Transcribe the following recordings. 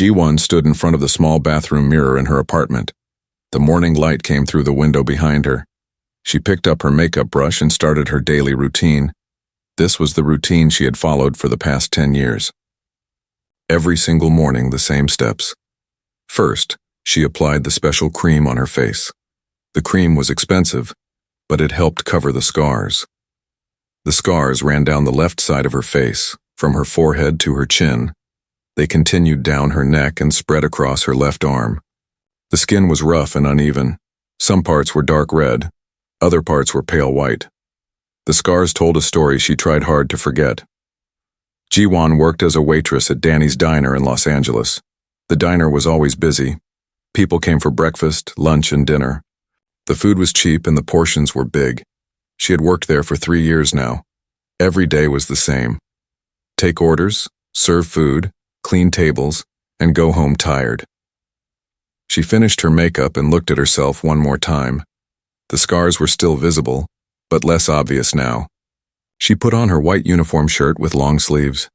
Ji-won stood in front of the small bathroom mirror in her apartment. The morning light came through the window behind her. She picked up her makeup brush and started her daily routine. This was the routine she had followed for the past 10 years. Every single morning, the same steps. First, she applied the special cream on her face. The cream was expensive, but it helped cover the scars. The scars ran down the left side of her face, from her forehead to her chin. They continued down her neck and spread across her left arm. The skin was rough and uneven. Some parts were dark red, other parts were pale white. The scars told a story she tried hard to forget. Ji-won worked as a waitress at Danny's Diner in Los Angeles. The diner was always busy. People came for breakfast, lunch, and dinner. The food was cheap and the portions were big. She had worked there for 3 years now. Every day was the same. Take orders, serve food, clean tables, and go home tired. She finished her makeup and looked at herself one more time. The scars were still visible, but less obvious now. She put on her white uniform shirt with long sleeves.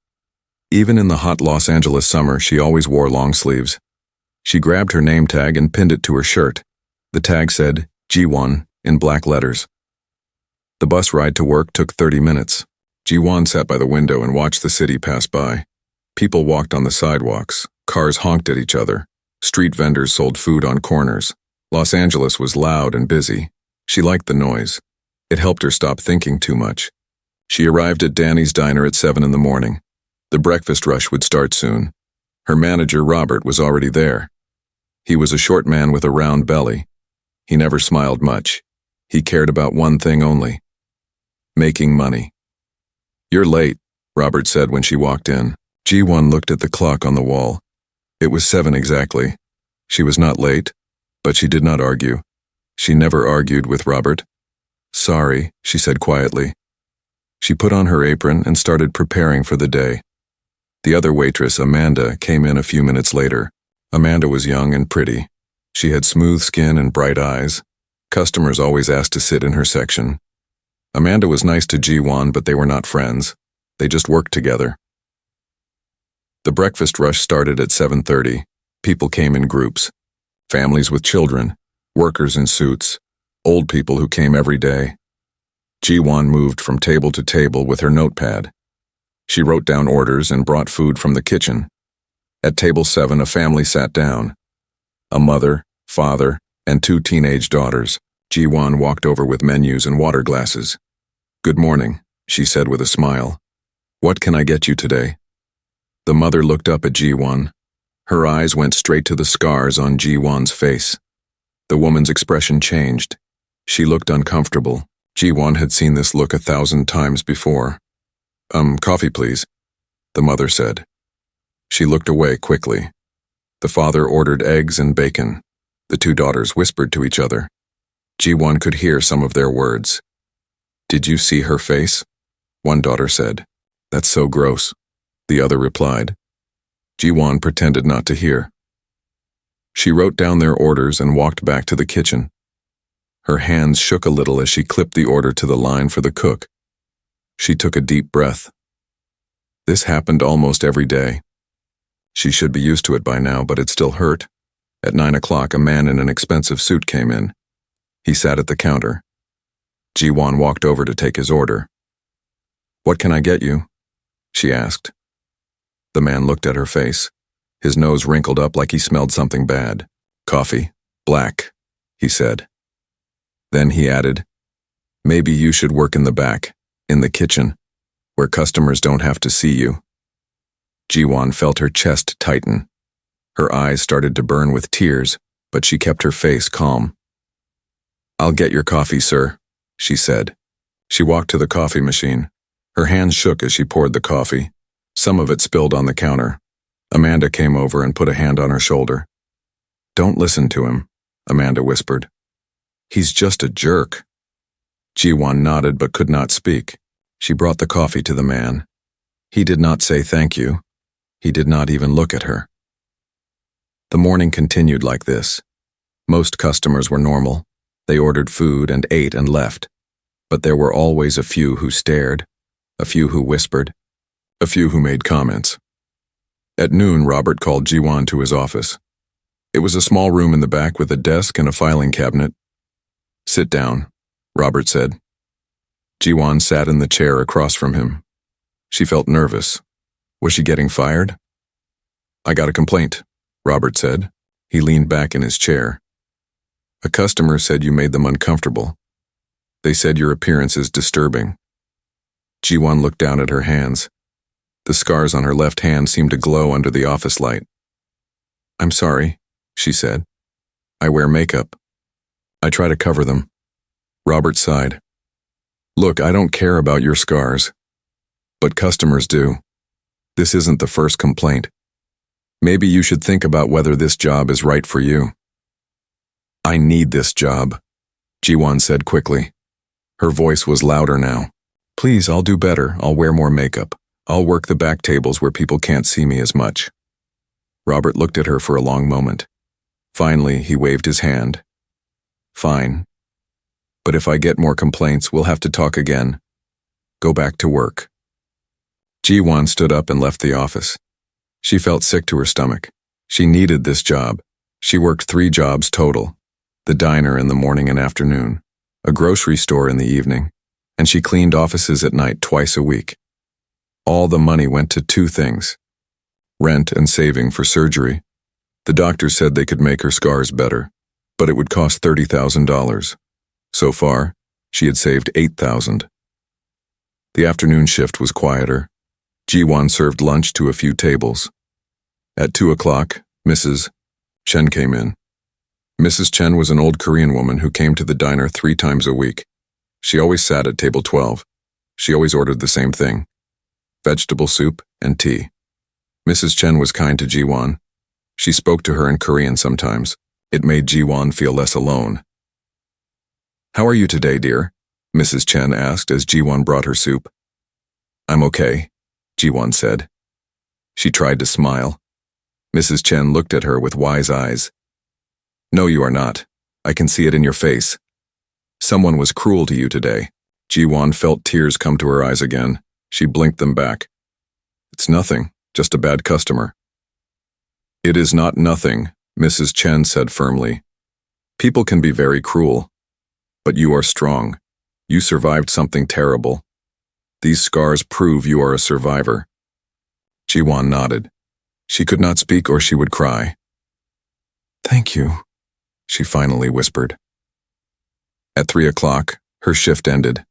Even in the hot Los Angeles summer, she always wore long sleeves. She grabbed her name tag and pinned it to her shirt. The tag said, Ji-won, in black letters. The bus ride to work took 30 minutes. Ji-won sat by the window and watched the city pass by. People walked on the sidewalks, cars honked at each other, street vendors sold food on corners. Los Angeles was loud and busy. She liked the noise. It helped her stop thinking too much. She arrived at Danny's Diner at 7 in the morning. The breakfast rush would start soon. Her manager, Robert, was already there. He was a short man with a round belly. He never smiled much. He cared about one thing only: making money. "You're late," Robert said when she walked in. Ji-won looked at the clock on the wall. It was 7 exactly. She was not late, but she did not argue. She never argued with Robert. "Sorry," she said quietly. She put on her apron and started preparing for the day. The other waitress, Amanda, came in a few minutes later. Amanda was young and pretty. She had smooth skin and bright eyes. Customers always asked to sit in her section. Amanda was nice to Ji-won, but they were not friends. They just worked together. The breakfast rush started at 7:30. People came in groups. Families with children, workers in suits, old people who came every day. Ji-won moved from table to table with her notepad. She wrote down orders and brought food from the kitchen. At table 7, a family sat down. A mother, father, and 2 teenage daughters. Ji-won walked over with menus and water glasses. "Good morning," she said with a smile. "What can I get you today?" The mother looked up at Ji-won. Her eyes went straight to the scars on Ji-won's face. The woman's expression changed. She looked uncomfortable. Ji-won had seen this look 1,000 times before. Coffee, please," the mother said. She looked away quickly. The father ordered eggs and bacon. The 2 daughters whispered to each other. Ji-won could hear some of their words. "Did you see her face?" one daughter said. "That's so gross," the other replied. Ji-won pretended not to hear. She wrote down their orders and walked back to the kitchen. Her hands shook a little as she clipped the order to the line for the cook. She took a deep breath. This happened almost every day. She should be used to it by now, but it still hurt. At 9 o'clock, a man in an expensive suit came in. He sat at the counter. Ji-won walked over to take his order. "What can I get you?" she asked. The man looked at her face. His nose wrinkled up like he smelled something bad. "Coffee, black," he said. Then he added, "Maybe you should work in the back, in the kitchen, where customers don't have to see you." Ji-won felt her chest tighten. Her eyes started to burn with tears, but she kept her face calm. "I'll get your coffee, sir," she said. She walked to the coffee machine. Her hands shook as she poured the coffee. Some of it spilled on the counter. Amanda came over and put a hand on her shoulder. "Don't listen to him," Amanda whispered. "He's just a jerk." Ji-won nodded but could not speak. She brought the coffee to the man. He did not say thank you. He did not even look at her. The morning continued like this. Most customers were normal. They ordered food and ate and left. But there were always a few who stared, a few who whispered, a few who made comments. At noon, Robert called Jiwon to his office. It was a small room in the back with a desk and a filing cabinet. "Sit down," Robert said. Jiwon sat in the chair across from him. She felt nervous. Was she getting fired? "I got a complaint," Robert said. He leaned back in his chair. "A customer said you made them uncomfortable. They said your appearance is disturbing." Jiwon looked down at her hands. The scars on her left hand seemed to glow under the office light. "I'm sorry," she said. "I wear makeup. I try to cover them." Robert sighed. "Look, I don't care about your scars. But customers do. This isn't the first complaint. Maybe you should think about whether this job is right for you." "I need this job," Jiwon said quickly. Her voice was louder now. "Please, I'll do better. I'll wear more makeup. I'll work the back tables where people can't see me as much." Robert looked at her for a long moment. Finally, he waved his hand. "Fine. But if I get more complaints, we'll have to talk again. Go back to work." Jiwon stood up and left the office. She felt sick to her stomach. She needed this job. She worked 3 jobs total: the diner in the morning and afternoon, a grocery store in the evening, and she cleaned offices at night twice a week. All the money went to 2 things: rent and saving for surgery. The doctor said they could make her scars better, but it would cost $30,000. So far, she had saved $8,000. The afternoon shift was quieter. Jiwon served lunch to a few tables. At 2 o'clock, Mrs. Chen came in. Mrs. Chen was an old Korean woman who came to the diner 3 times a week. She always sat at table 12. She always ordered the same thing: vegetable soup and tea. Mrs. Chen was kind to Jiwon. She spoke to her in Korean sometimes. It made Jiwon feel less alone. "How are you today, dear?" Mrs. Chen asked as Jiwon brought her soup. "I'm okay," Jiwon said. She tried to smile. Mrs. Chen looked at her with wise eyes. "No, you are not. I can see it in your face. Someone was cruel to you today." Jiwon felt tears come to her eyes again. She blinked them back. "It's nothing, just a bad customer." "It is not nothing," Mrs. Chen said firmly. "People can be very cruel. But you are strong. You survived something terrible. These scars prove you are a survivor." Jiwon nodded. She could not speak or she would cry. "Thank you," she finally whispered. At 3 o'clock, her shift ended.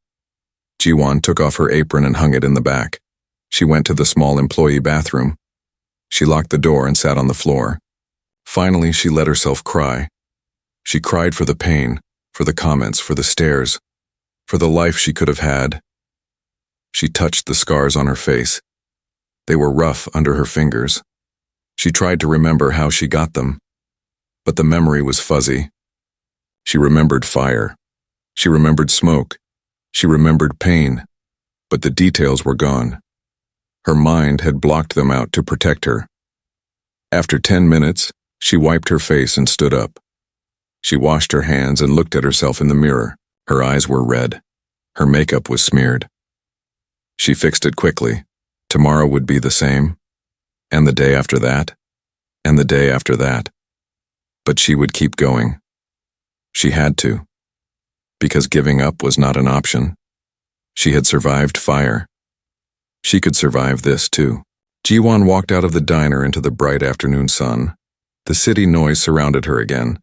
Jiwon took off her apron and hung it in the back. She went to the small employee bathroom. She locked the door and sat on the floor. Finally, she let herself cry. She cried for the pain, for the comments, for the stares, for the life she could have had. She touched the scars on her face. They were rough under her fingers. She tried to remember how she got them, but the memory was fuzzy. She remembered fire. She remembered smoke. She remembered pain, but the details were gone. Her mind had blocked them out to protect her. After 10 minutes, she wiped her face and stood up. She washed her hands and looked at herself in the mirror. Her eyes were red. Her makeup was smeared. She fixed it quickly. Tomorrow would be the same, and the day after that, and the day after that. But she would keep going. She had to, because giving up was not an option. She had survived fire. She could survive this too. Jiwon walked out of the diner into the bright afternoon sun. The city noise surrounded her again.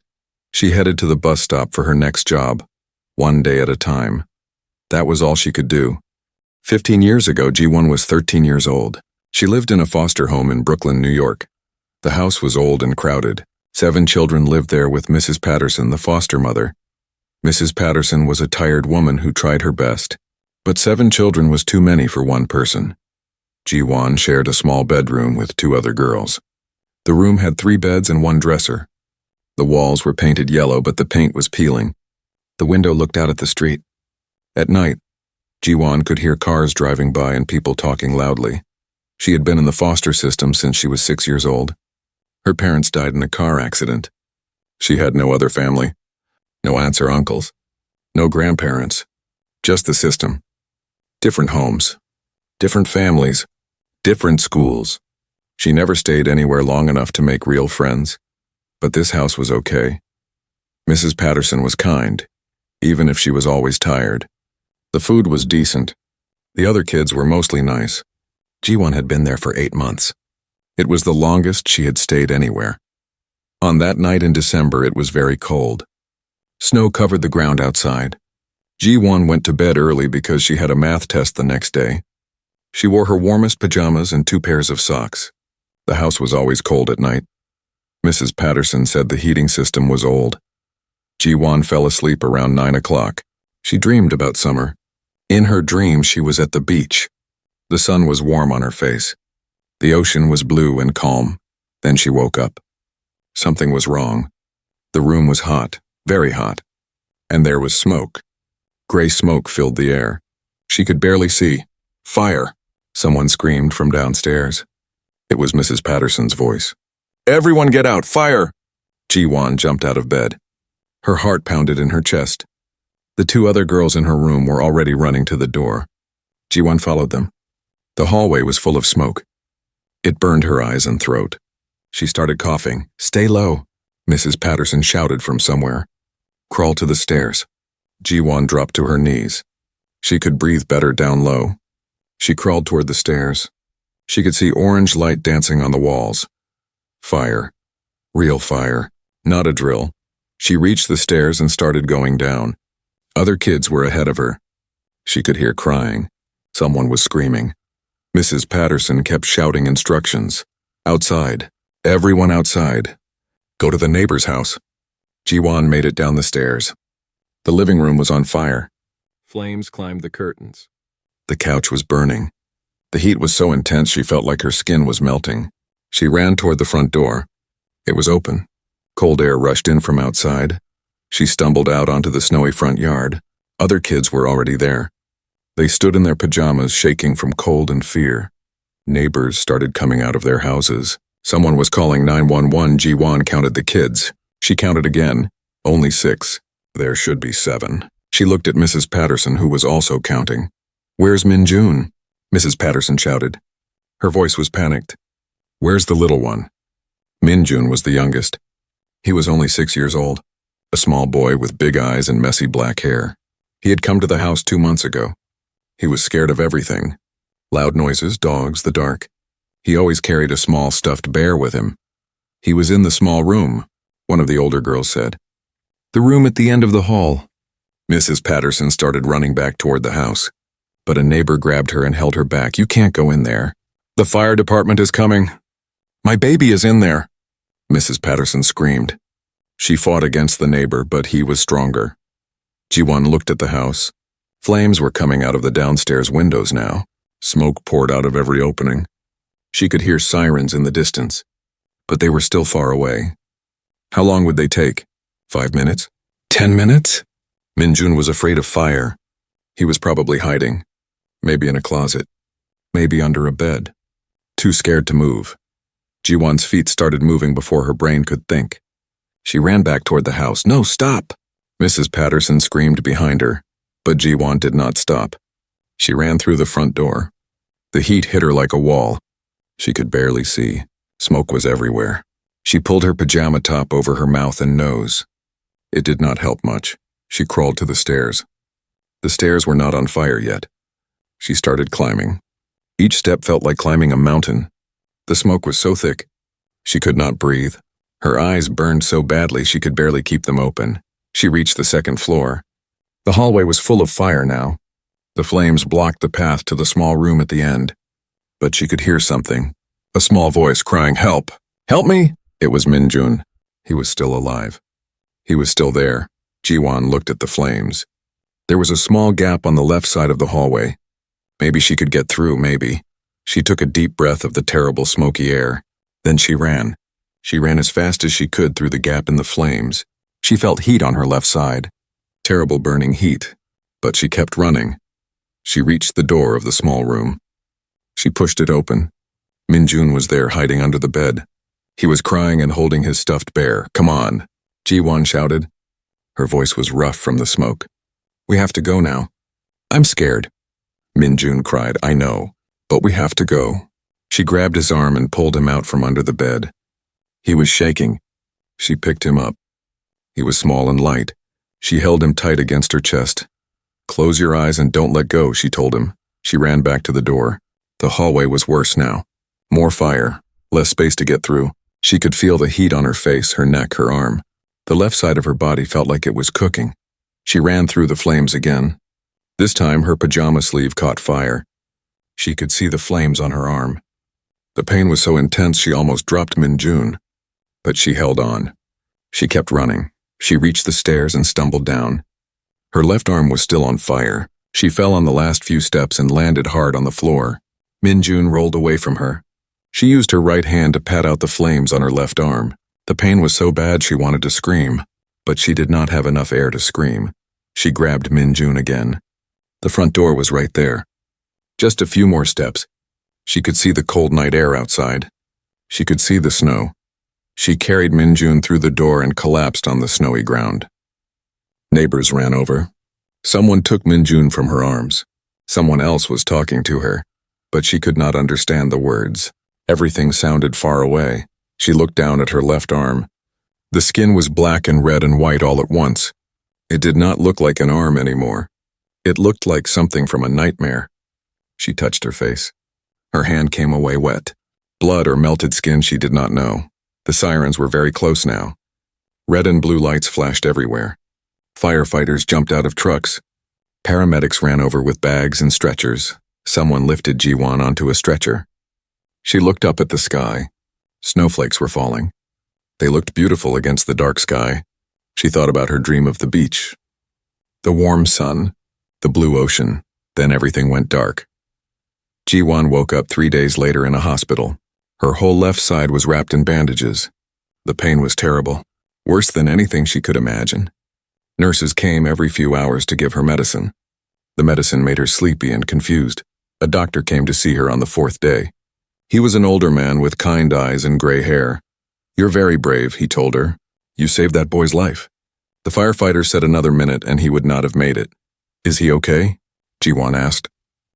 She headed to the bus stop for her next job, 1 day at a time. That was all she could do. 15 years ago, Jiwon was 13 years old. She lived in a foster home in Brooklyn, New York. The house was old and crowded. 7 children lived there with Mrs. Patterson, the foster mother. Mrs. Patterson was a tired woman who tried her best. But 7 children was too many for one person. Jiwon shared a small bedroom with 2 other girls. The room had 3 beds and 1 dresser. The walls were painted yellow, but the paint was peeling. The window looked out at the street. At night, Jiwon could hear cars driving by and people talking loudly. She had been in the foster system since she was 6 years old. Her parents died in a car accident. She had no other family, no aunts or uncles, no grandparents, just the system. Different homes, different families, different schools. She never stayed anywhere long enough to make real friends, but this house was okay. Mrs. Patterson was kind, even if she was always tired. The food was decent. The other kids were mostly nice. Ji-won had been there for 8 months. It was the longest she had stayed anywhere. On that night in December, it was very cold. Snow covered the ground outside. Ji-won went to bed early because she had a math test the next day. She wore her warmest pajamas and 2 pairs of socks. The house was always cold at night. Mrs. Patterson said the heating system was old. Ji-won fell asleep around 9 o'clock. She dreamed about summer. In her dream, she was at the beach. The sun was warm on her face. The ocean was blue and calm. Then she woke up. Something was wrong. The room was hot, very hot. And there was smoke. Gray smoke filled the air. She could barely see. Fire! Someone screamed from downstairs. It was Mrs. Patterson's voice. Everyone get out! Fire! Ji-won jumped out of bed. Her heart pounded in her chest. The 2 other girls in her room were already running to the door. Ji-won followed them. The hallway was full of smoke. It burned her eyes and throat. She started coughing. Stay low, Mrs. Patterson shouted from somewhere. Crawl to the stairs. Ji-won dropped to her knees. She could breathe better down low. She crawled toward the stairs. She could see orange light dancing on the walls. Fire. Real fire. Not a drill. She reached the stairs and started going down. Other kids were ahead of her. She could hear crying. Someone was screaming. Mrs. Patterson kept shouting instructions. Outside. Everyone outside. Go to the neighbor's house. Ji-won made it down the stairs. The living room was on fire. Flames climbed the curtains. The couch was burning. The heat was so intense she felt like her skin was melting. She ran toward the front door. It was open. Cold air rushed in from outside. She stumbled out onto the snowy front yard. Other kids were already there. They stood in their pajamas, shaking from cold and fear. Neighbors started coming out of their houses. Someone was calling 911. Ji-won counted the kids. She counted again. Only 6. There should be 7. She looked at Mrs. Patterson, who was also counting. Where's Min-jun? Mrs. Patterson shouted. Her voice was panicked. Where's the little one? Min-jun was the youngest. He was only 6 years old. A small boy with big eyes and messy black hair. He had come to the house 2 months ago. He was scared of everything. Loud noises, dogs, the dark. He always carried a small stuffed bear with him. He was in the small room, one of the older girls said. The room at the end of the hall. Mrs. Patterson started running back toward the house, but a neighbor grabbed her and held her back. You can't go in there. The fire department is coming. My baby is in there, Mrs. Patterson screamed. She fought against the neighbor, but he was stronger. Ji-won looked at the house. Flames were coming out of the downstairs windows now. Smoke poured out of every opening. She could hear sirens in the distance, but they were still far away. How long would they take? 5 minutes? 10 minutes? Min-jun was afraid of fire. He was probably hiding. Maybe in a closet. Maybe under a bed. Too scared to move. Ji-won's feet started moving before her brain could think. She ran back toward the house. No, stop! Mrs. Patterson screamed behind her, but Ji-won did not stop. She ran through the front door. The heat hit her like a wall. She could barely see. Smoke was everywhere. She pulled her pajama top over her mouth and nose. It did not help much. She crawled to the stairs. The stairs were not on fire yet. She started climbing. Each step felt like climbing a mountain. The smoke was so thick, she could not breathe. Her eyes burned so badly she could barely keep them open. She reached the 2nd floor. The hallway was full of fire now. The flames blocked the path to the small room at the end. But she could hear something. A small voice crying, "Help! Help me!" It was Min-jun. He was still alive. He was still there. Ji-won looked at the flames. There was a small gap on the left side of the hallway. Maybe she could get through, maybe. She took a deep breath of the terrible smoky air. Then she ran. She ran as fast as she could through the gap in the flames. She felt heat on her left side. Terrible burning heat. But she kept running. She reached the door of the small room. She pushed it open. Min-jun was there hiding under the bed. He was crying and holding his stuffed bear. Come on, Ji-won shouted. Her voice was rough from the smoke. We have to go now. I'm scared. Min-jun cried. I know, but we have to go. She grabbed his arm and pulled him out from under the bed. He was shaking. She picked him up. He was small and light. She held him tight against her chest. "Close your eyes and don't let go," she told him. She ran back to the door. The hallway was worse now. More fire, less space to get through. She could feel the heat on her face, her neck, her arm. The left side of her body felt like it was cooking. She ran through the flames again. This time her pajama sleeve caught fire. She could see the flames on her arm. The pain was so intense she almost dropped Min-jun. But she held on. She kept running. She reached the stairs and stumbled down. Her left arm was still on fire. She fell on the last few steps and landed hard on the floor. Min-jun rolled away from her. She used her right hand to pat out the flames on her left arm. The pain was so bad she wanted to scream, but she did not have enough air to scream. She grabbed Min-jun again. The front door was right there. Just a few more steps. She could see the cold night air outside. She could see the snow. She carried Min-jun through the door and collapsed on the snowy ground. Neighbors ran over. Someone took Min-jun from her arms. Someone else was talking to her, but she could not understand the words. Everything sounded far away. She looked down at her left arm. The skin was black and red and white all at once. It did not look like an arm anymore. It looked like something from a nightmare. She touched her face. Her hand came away wet. Blood or melted skin, she did not know. The sirens were very close now. Red and blue lights flashed everywhere. Firefighters jumped out of trucks. Paramedics ran over with bags and stretchers. Someone lifted Ji-won onto a stretcher. She looked up at the sky. Snowflakes were falling. They looked beautiful against the dark sky. She thought about her dream of the beach. The warm sun, the blue ocean, then everything went dark. Ji-won woke up 3 days later in a hospital. Her whole left side was wrapped in bandages. The pain was terrible, worse than anything she could imagine. Nurses came every few hours to give her medicine. The medicine made her sleepy and confused. A doctor came to see her on the 4th day. He was an older man with kind eyes and gray hair. "You're very brave," he told her. "You saved that boy's life." The firefighter said another minute and he would not have made it. "Is he okay?" Ji-won asked.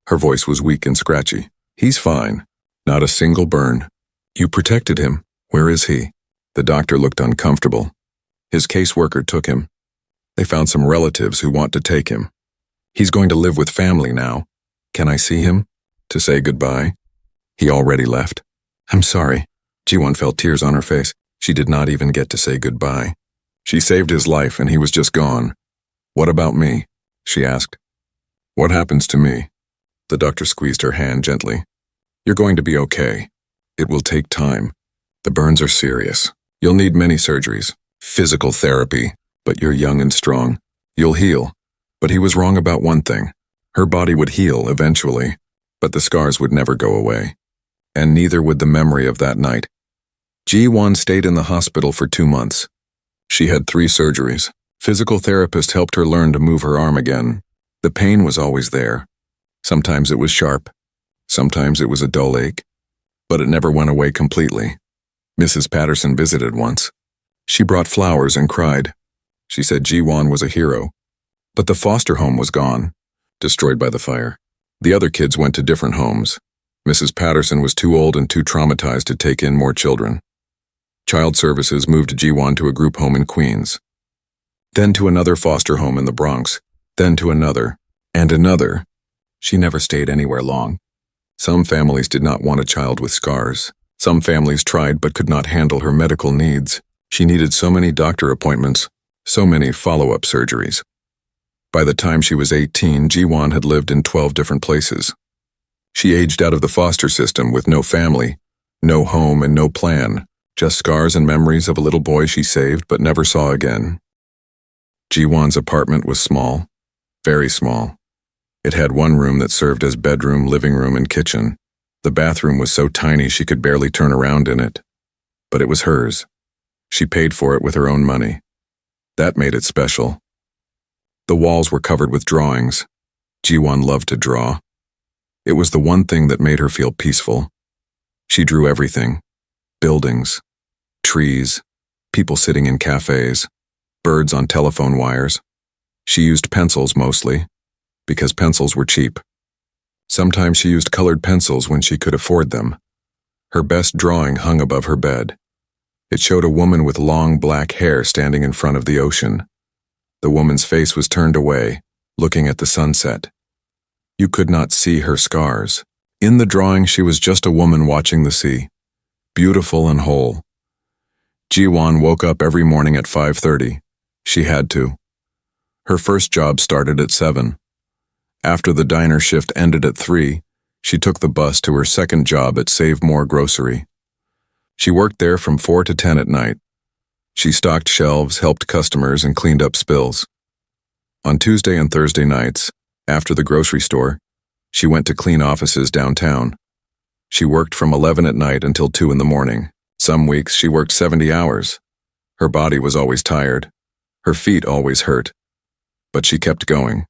Her voice was weak and scratchy. "He's fine. Not a single burn." "You protected him. Where is he?" The doctor looked uncomfortable. His caseworker took him. They found some relatives who want to take him. "He's going to live with family now. Can I see him? To say goodbye?" "He already left." "I'm sorry." Ji-won felt tears on her face. She did not even get to say goodbye. She saved his life and he was just gone. "What about me?" she asked. "What happens to me?" The doctor squeezed her hand gently. "You're going to be okay. It will take time. The burns are serious. You'll need many surgeries, physical therapy, but you're young and strong. You'll heal." But he was wrong about one thing. Her body would heal eventually, but the scars would never go away. And neither would the memory of that night. Ji-won stayed in the hospital for 2 months. She had 3 surgeries. Physical therapist helped her learn to move her arm again. The pain was always there. Sometimes it was sharp. Sometimes it was a dull ache. But it never went away completely. Mrs. Patterson visited once. She brought flowers and cried. She said Ji-won was a hero. But the foster home was gone, destroyed by the fire. The other kids went to different homes. Mrs. Patterson was too old and too traumatized to take in more children. Child Services moved Ji-won to a group home in Queens. Then to another foster home in the Bronx. Then to another. And another. She never stayed anywhere long. Some families did not want a child with scars. Some families tried but could not handle her medical needs. She needed so many doctor appointments, so many follow-up surgeries. By the time she was 18, Ji-won had lived in 12 different places. She aged out of the foster system with no family, no home and no plan, just scars and memories of a little boy she saved but never saw again. Ji-won's apartment was small, very small. It had one room that served as bedroom, living room, and kitchen. The bathroom was so tiny she could barely turn around in it. But it was hers. She paid for it with her own money. That made it special. The walls were covered with drawings. Ji-won loved to draw. It was the one thing that made her feel peaceful. She drew everything. Buildings, trees, people sitting in cafes, birds on telephone wires. She used pencils mostly, because pencils were cheap. Sometimes she used colored pencils when she could afford them. Her best drawing hung above her bed. It showed a woman with long black hair standing in front of the ocean. The woman's face was turned away, looking at the sunset. You could not see her scars. In the drawing, she was just a woman watching the sea, beautiful and whole. Jiwon woke up every morning at 5:30. She had to. Her first job started at 7. After the diner shift ended at 3, she took the bus to her second job at Save More Grocery. She worked there from 4 to 10 at night. She stocked shelves, helped customers, and cleaned up spills. On Tuesday and Thursday nights, after the grocery store, she went to clean offices downtown. She worked from 11 at night until 2 in the morning. Some weeks she worked 70 hours. Her body was always tired. Her feet always hurt. But she kept going.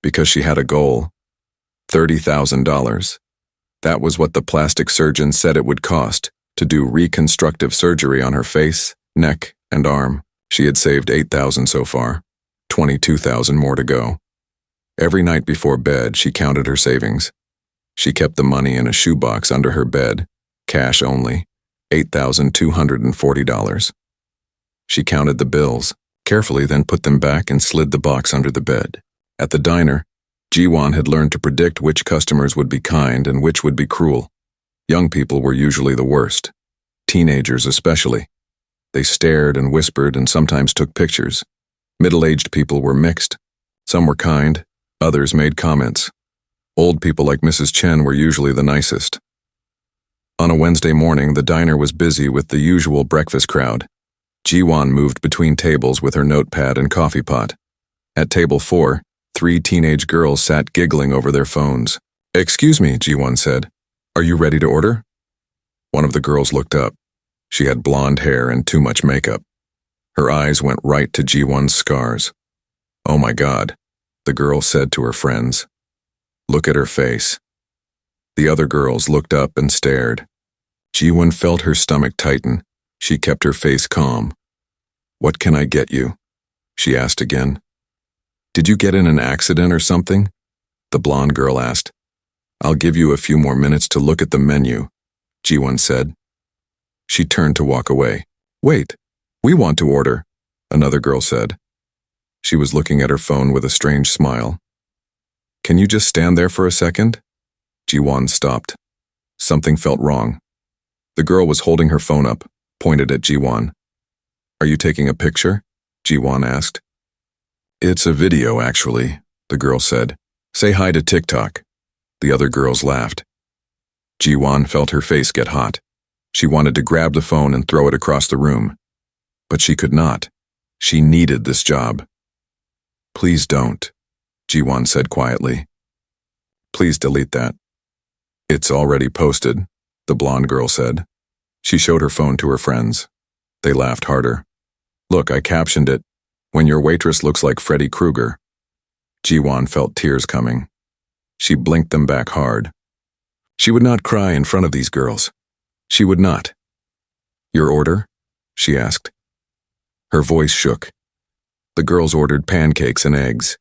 Because she had a goal. $30,000. That was what the plastic surgeon said it would cost to do reconstructive surgery on her face, neck, and arm. She had saved $8,000 so far. $22,000 more to go. Every night before bed, she counted her savings. She kept the money in a shoebox under her bed, cash only, $8,240. She counted the bills, carefully then put them back and slid the box under the bed. At the diner, Jiwon had learned to predict which customers would be kind and which would be cruel. Young people were usually the worst, teenagers especially. They stared and whispered and sometimes took pictures. Middle-aged people were mixed. Some were kind, others made comments. Old people like Mrs. Chen were usually the nicest. On a Wednesday morning, the diner was busy with the usual breakfast crowd. Jiwon moved between tables with her notepad and coffee pot. At table 4, 3 teenage girls sat giggling over their phones. "Excuse me," Jiwon said. "Are you ready to order?" One of the girls looked up. She had blonde hair and too much makeup. Her eyes went right to Jiwon's scars. "Oh my God," the girl said to her friends. "Look at her face." The other girls looked up and stared. Jiwon felt her stomach tighten. She kept her face calm. "What can I get you?" she asked again. "Did you get in an accident or something?" the blonde girl asked. "I'll give you a few more minutes to look at the menu," Jiwon said. She turned to walk away. "Wait, we want to order," another girl said. She was looking at her phone with a strange smile. "Can you just stand there for a second?" Jiwon stopped. Something felt wrong. The girl was holding her phone up, pointed at Jiwon. "Are you taking a picture?" Jiwon asked. "It's a video, actually," the girl said. "Say hi to TikTok." The other girls laughed. Jiwon felt her face get hot. She wanted to grab the phone and throw it across the room. But she could not. She needed this job. "Please don't," Jiwon said quietly. "Please delete that." "It's already posted," the blonde girl said. She showed her phone to her friends. They laughed harder. "Look, I captioned it, 'When your waitress looks like Freddy Krueger.'" Jiwon felt tears coming. She blinked them back hard. She would not cry in front of these girls. She would not. "Your order?" she asked. Her voice shook. The girls ordered pancakes and eggs.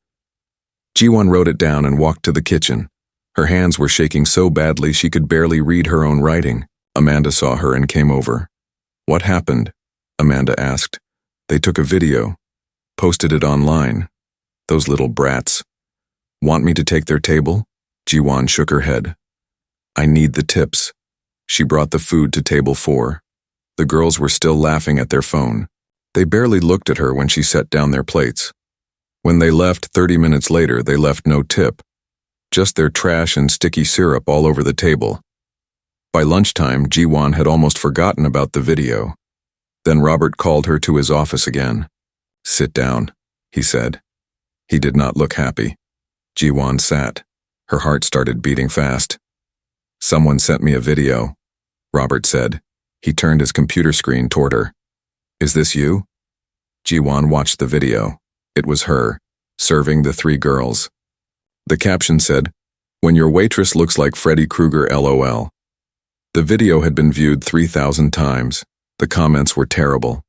Jiwon wrote it down and walked to the kitchen. Her hands were shaking so badly she could barely read her own writing. Amanda saw her and came over. "What happened?" Amanda asked. "They took a video. Posted it online. Those little brats. Want me to take their table?" Jiwon shook her head. "I need the tips." She brought the food to table 4. The girls were still laughing at their phone. They barely looked at her when she set down their plates. When they left 30 minutes later, they left no tip. Just their trash and sticky syrup all over the table. By lunchtime, Jiwon had almost forgotten about the video. Then Robert called her to his office again. "Sit down," he said. He did not look happy. Jiwon sat. Her heart started beating fast. "Someone sent me a video," Robert said. He turned his computer screen toward her. "Is this you?" Jiwon watched the video. It was her, serving the 3 girls. The caption said, "When your waitress looks like Freddy Krueger, LOL." The video had been viewed 3,000 times. The comments were terrible.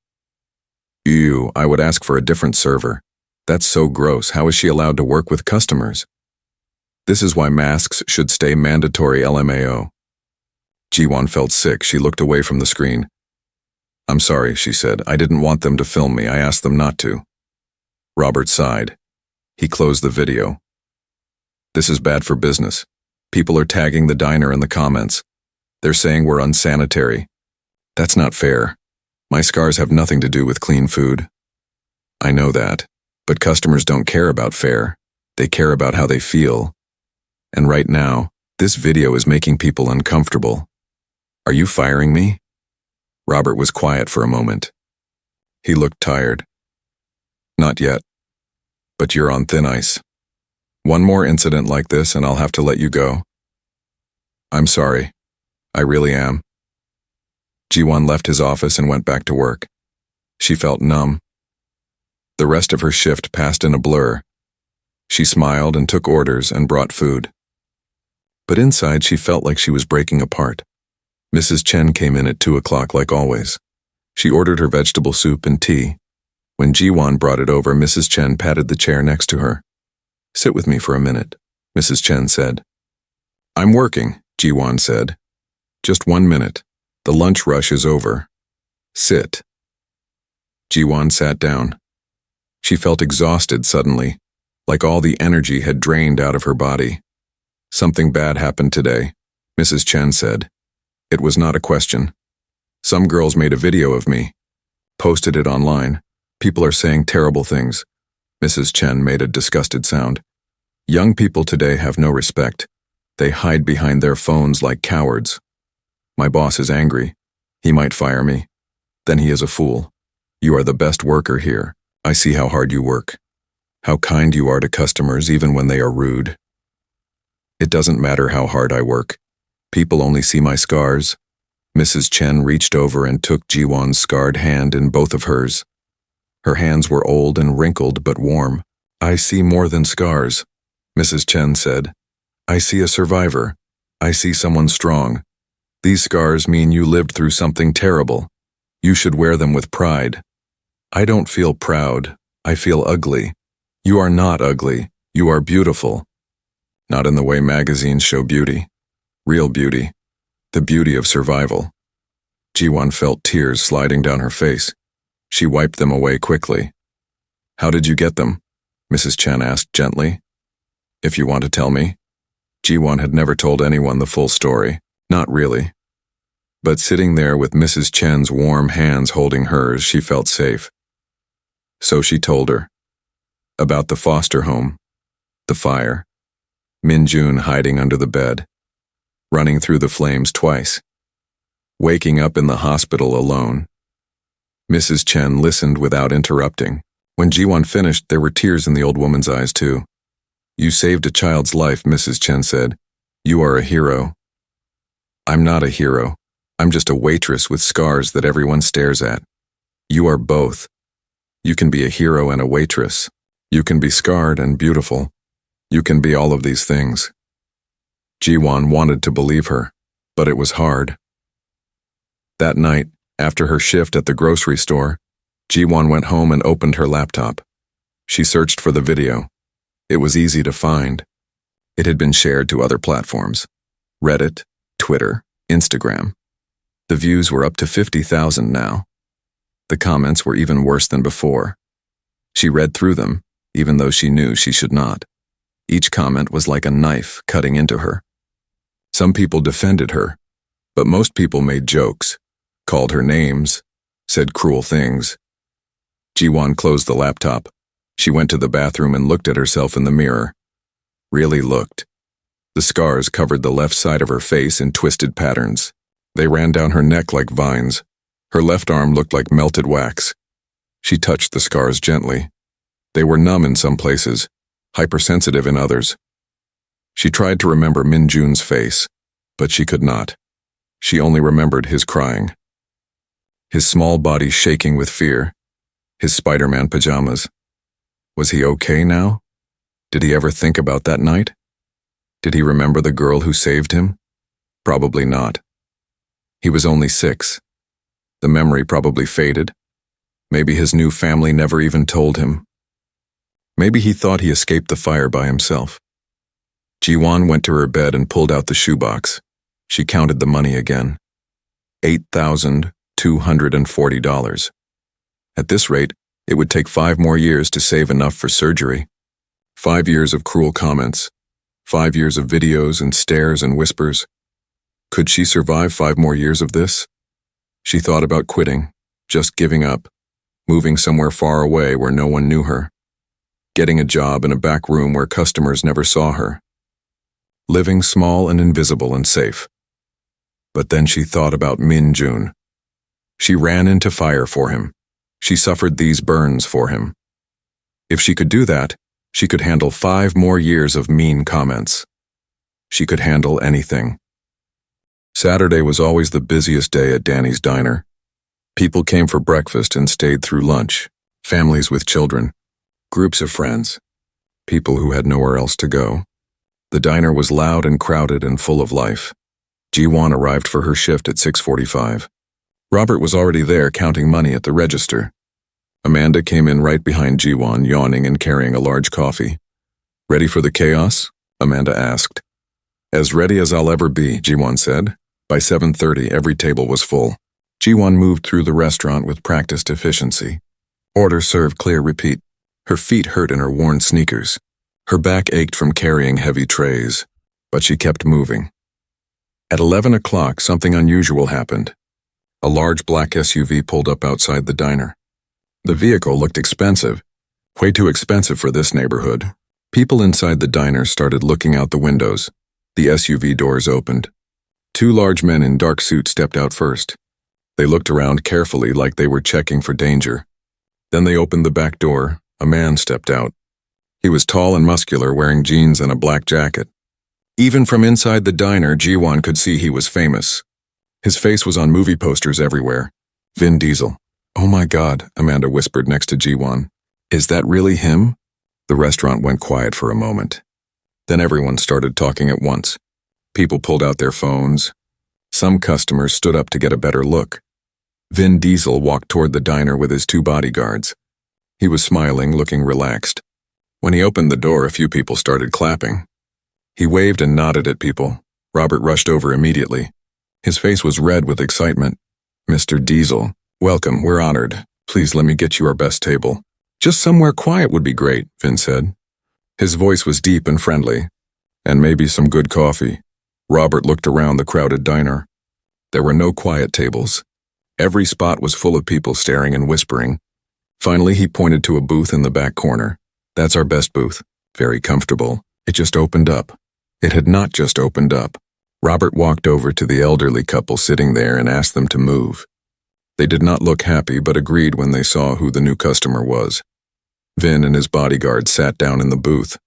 "Ew, I would ask for a different server. That's so gross. How is she allowed to work with customers? This is why masks should stay mandatory, LMAO." Jiwon felt sick. She looked away from the screen. "I'm sorry," she said. "I didn't want them to film me. I asked them not to." Robert sighed. He closed the video. "This is bad for business. People are tagging the diner in the comments. They're saying we're unsanitary. That's not fair. My scars have nothing to do with clean food." "I know that, but customers don't care about fair. They care about how they feel. And right now, this video is making people uncomfortable. Are you firing me?" Robert was quiet for a moment. He looked tired. "Not yet. But you're on thin ice. One more incident like this and I'll have to let you go." "I'm sorry. I really am." Jiwon left his office and went back to work. She felt numb. The rest of her shift passed in a blur. She smiled and took orders and brought food. But inside she felt like she was breaking apart. Mrs. Chen came in at 2 o'clock like always. She ordered her vegetable soup and tea. When Jiwon brought it over, Mrs. Chen patted the chair next to her. "Sit with me for a minute," Mrs. Chen said. "I'm working," Jiwon said. "Just 1 minute. The lunch rush is over. Sit." Jiwon sat down. She felt exhausted suddenly, like all the energy had drained out of her body. "Something bad happened today," Mrs. Chen said. It was not a question. "Some girls made a video of me, posted it online. People are saying terrible things." Mrs. Chen made a disgusted sound. "Young people today have no respect. They hide behind their phones like cowards. My boss is angry. He might fire me. Then he is a fool. You are the best worker here. I see how hard you work. How kind you are to customers even when they are rude. It doesn't matter how hard I work. People only see my scars." Mrs. Chen reached over and took Jiwon's scarred hand in both of hers. Her hands were old and wrinkled but warm. "I see more than scars," Mrs. Chen said. "I see a survivor. I see someone strong. These scars mean you lived through something terrible. You should wear them with pride." "I don't feel proud. I feel ugly." "You are not ugly. You are beautiful." "Not in the way magazines show beauty. Real beauty. The beauty of survival." Jiwon felt tears sliding down her face. She wiped them away quickly. "How did you get them?" Mrs. Chen asked gently. "If you want to tell me." Jiwon had never told anyone the full story. Not really. But sitting there with Mrs. Chen's warm hands holding hers, she felt safe. So she told her. About the foster home. The fire. Minjun hiding under the bed. Running through the flames twice. Waking up in the hospital alone. Mrs. Chen listened without interrupting. When Jiwon finished, there were tears in the old woman's eyes too. "You saved a child's life," Mrs. Chen said. "You are a hero." "I'm not a hero. I'm just a waitress with scars that everyone stares at. You are both. You can be a hero and a waitress. You can be scarred and beautiful. You can be all of these things." Jiwon wanted to believe her, but it was hard. That night, after her shift at the grocery store, Jiwon went home and opened her laptop. She searched for the video. It was easy to find. It had been shared to other platforms. Reddit, Twitter, Instagram. The views were up to 50,000 now. The comments were even worse than before. She read through them, even though she knew she should not. Each comment was like a knife cutting into her. Some people defended her, but most people made jokes, called her names, said cruel things. Jiwon closed the laptop. She went to the bathroom and looked at herself in the mirror. Really looked. The scars covered the left side of her face in twisted patterns. They ran down her neck like vines. Her left arm looked like melted wax. She touched the scars gently. They were numb in some places, hypersensitive in others. She tried to remember Minjun's face, but she could not. She only remembered his crying. His small body shaking with fear. His Spider-Man pajamas. Was he okay now? Did he ever think about that night? Did he remember the girl who saved him? Probably not. He was only 6. The memory probably faded. Maybe his new family never even told him. Maybe he thought he escaped the fire by himself. Jiwon went to her bed and pulled out the shoebox. She counted the money again. $8,240. At this rate, it would take 5 more years to save enough for surgery. 5 years of cruel comments. 5 years of videos and stares and whispers. Could she survive 5 more years of this? She thought about quitting, just giving up, moving somewhere far away where no one knew her, getting a job in a back room where customers never saw her, living small and invisible and safe. But then she thought about Min Jun. She ran into fire for him. She suffered these burns for him. If she could do that, she could handle 5 more years of mean comments. She could handle anything. Saturday was always the busiest day at Danny's diner. People came for breakfast and stayed through lunch, families with children, groups of friends, people who had nowhere else to go. The diner was loud and crowded and full of life. Ji-won arrived for her shift at 6:45. Robert was already there counting money at the register. Amanda came in right behind Ji-won, yawning and carrying a large coffee. "Ready for the chaos?" Amanda asked. "As ready as I'll ever be," Ji-won said. By 7:30, every table was full. Ji-won moved through the restaurant with practiced efficiency. Order, serve, clear, repeat. Her feet hurt in her worn sneakers. Her back ached from carrying heavy trays, but she kept moving. At 11 o'clock, something unusual happened. A large black SUV pulled up outside the diner. The vehicle looked expensive, way too expensive for this neighborhood. People inside the diner started looking out the windows. The SUV doors opened. 2 large men in dark suits stepped out first. They looked around carefully like they were checking for danger. Then they opened the back door. A man stepped out. He was tall and muscular, wearing jeans and a black jacket. Even from inside the diner, Ji-won could see he was famous. His face was on movie posters everywhere. Vin Diesel. "Oh my God," Amanda whispered next to Ji-won. "Is that really him?" The restaurant went quiet for a moment. Then everyone started talking at once. People pulled out their phones. Some customers stood up to get a better look. Vin Diesel walked toward the diner with his 2 bodyguards. He was smiling, looking relaxed. When he opened the door, a few people started clapping. He waved and nodded at people. Robert rushed over immediately. His face was red with excitement. "Mr. Diesel, welcome, we're honored. Please let me get you our best table." "Just somewhere quiet would be great," Vin said. His voice was deep and friendly. "And maybe some good coffee." Robert looked around the crowded diner. There were no quiet tables. Every spot was full of people staring and whispering. Finally, he pointed to a booth in the back corner. "That's our best booth. Very comfortable. It just opened up." It had not just opened up. Robert walked over to the elderly couple sitting there and asked them to move. They did not look happy, but agreed when they saw who the new customer was. Vin and his bodyguards sat down in the booth.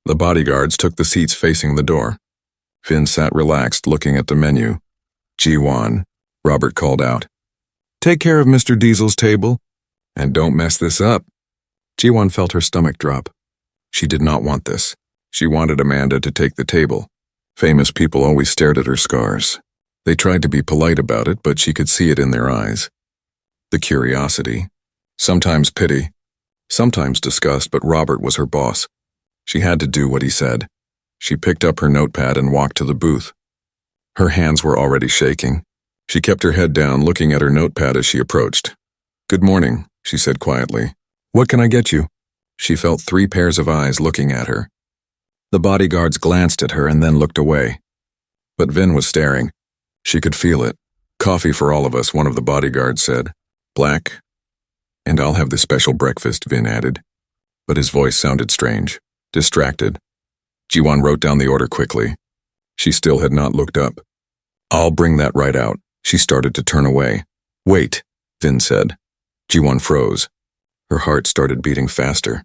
The bodyguards took the seats facing the door. Vin sat relaxed, looking at the menu. "Ji-won," Robert called out. "Take care of Mr. Diesel's table. And don't mess this up." Ji-won felt her stomach drop. She did not want this. She wanted Amanda to take the table. Famous people always stared at her scars. They tried to be polite about it, but she could see it in their eyes. The curiosity. Sometimes pity. Sometimes disgust, but Robert was her boss. She had to do what he said. She picked up her notepad and walked to the booth. Her hands were already shaking. She kept her head down, looking at her notepad as she approached. "Good morning," she said quietly. "What can I get you?" She felt 3 pairs of eyes looking at her. The bodyguards glanced at her and then looked away. But Vin was staring. She could feel it. "Coffee for all of us," one of the bodyguards said. "Black." "And I'll have the special breakfast," Vin added. But his voice sounded strange, distracted. Ji-won wrote down the order quickly. She still had not looked up. "I'll bring that right out." She started to turn away. "Wait," Vin said. Ji-won froze. Her heart started beating faster.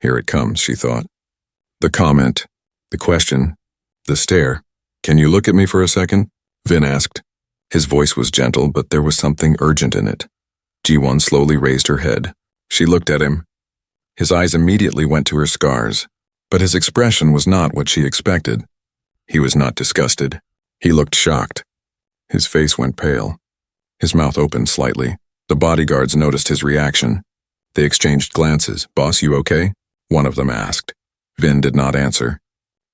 Here it comes, she thought. The comment, the question, the stare. "Can you look at me for a second?" Vin asked. His voice was gentle, but there was something urgent in it. Ji-won slowly raised her head. She looked at him. His eyes immediately went to her scars, but his expression was not what she expected. He was not disgusted. He looked shocked. His face went pale. His mouth opened slightly. The bodyguards noticed his reaction. They exchanged glances. "Boss, you okay?" one of them asked. Vin did not answer.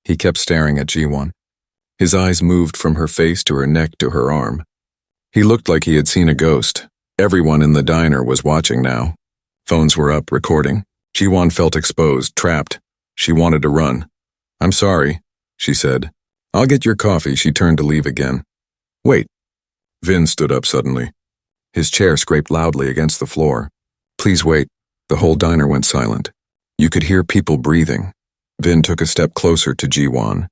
He kept staring at Ji-won. His eyes moved from her face to her neck to her arm. He looked like he had seen a ghost. Everyone in the diner was watching now. Phones were up, recording. Ji-won felt exposed, trapped. She wanted to run. "I'm sorry," she said. "I'll get your coffee." She turned to leave again. "Wait." Vin stood up suddenly. His chair scraped loudly against the floor. "Please wait." The whole diner went silent. You could hear people breathing. Vin took a step closer to Ji-won.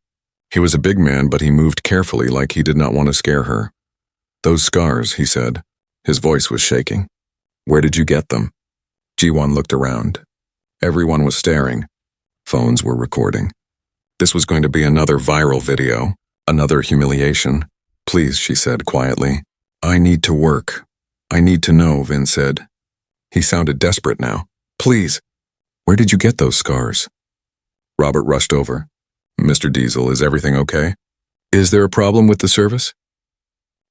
He was a big man, but he moved carefully like he did not want to scare her. "Those scars," he said. His voice was shaking. "Where did you get them?" Ji-won looked around. Everyone was staring. Phones were recording. This was going to be another viral video, another humiliation. "Please," she said quietly. "I need to work. I need to know," Vin said. He sounded desperate now. "Please. Where did you get those scars?" Robert rushed over. "Mr. Diesel, is everything okay? Is there a problem with the service?"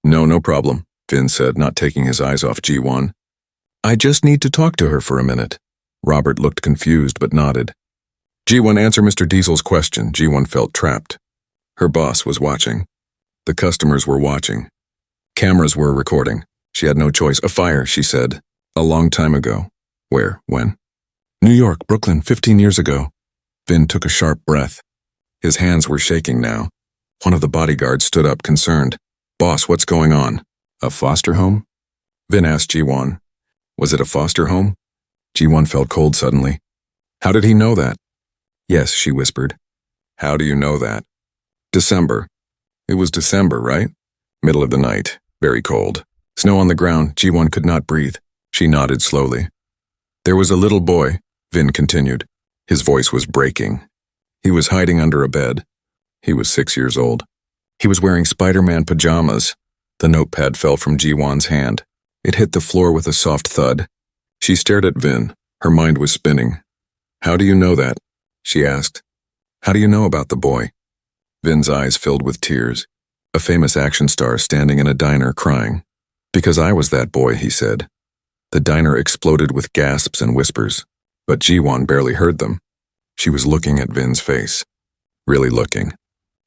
No problem," Vin said, not taking his eyes off Ji-won. "I just need to talk to her for a minute." Robert looked confused but nodded. Ji-won, answer Mr. Diesel's question." Ji-won felt trapped. Her boss was watching. The customers were watching. Cameras were recording. She had no choice. "A fire," she said. "A long time ago." "Where? When?" "New York, Brooklyn, 15 years ago." Vin took a sharp breath. His hands were shaking now. One of the bodyguards stood up, concerned. "Boss, what's going on? A foster home?" Vin asked Ji-won. "Was it a foster home?" Ji-won felt cold suddenly. "How did he know that?" "Yes," she whispered. "How do you know that?" "December. It was December, right? Middle of the night. Very cold. Snow on the ground." Ji-won could not breathe. She nodded slowly. "There was a little boy," Vin continued. His voice was breaking. "He was hiding under a bed. He was 6 years old. He was wearing Spider-Man pajamas." The notepad fell from Ji-won's hand. It hit the floor with a soft thud. She stared at Vin. Her mind was spinning. "How do you know that?" she asked. "How do you know about the boy?" Vin's eyes filled with tears. A famous action star standing in a diner crying. "Because I was that boy," he said. The diner exploded with gasps and whispers, but Ji-won barely heard them. She was looking at Vin's face. Really looking.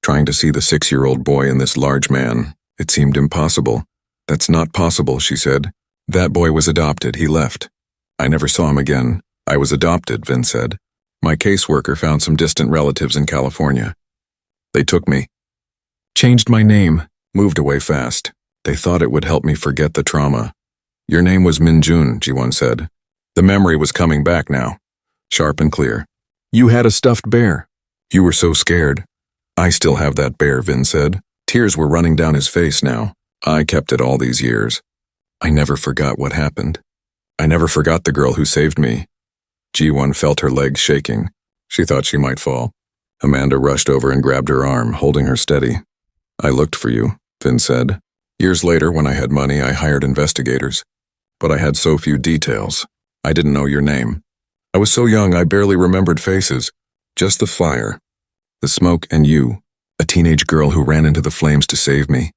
Trying to see the 6-year-old boy in this large man. It seemed impossible. "That's not possible," she said. "That boy was adopted. He left. I never saw him again. I was adopted," Vin said. "My caseworker found some distant relatives in California. They took me. Changed my name. Moved away fast. They thought it would help me forget the trauma." "Your name was Min-jun," Ji-won said. The memory was coming back now. Sharp and clear. "You had a stuffed bear. You were so scared." "I still have that bear," Vin said. Tears were running down his face now. "I kept it all these years. I never forgot what happened. I never forgot the girl who saved me." Ji-won felt her legs shaking. She thought she might fall. Amanda rushed over and grabbed her arm, holding her steady. "I looked for you," Vin said. "Years later, when I had money, I hired investigators. But I had so few details. I didn't know your name. I was so young I barely remembered faces. Just the fire, the smoke, and you, a teenage girl who ran into the flames to save me.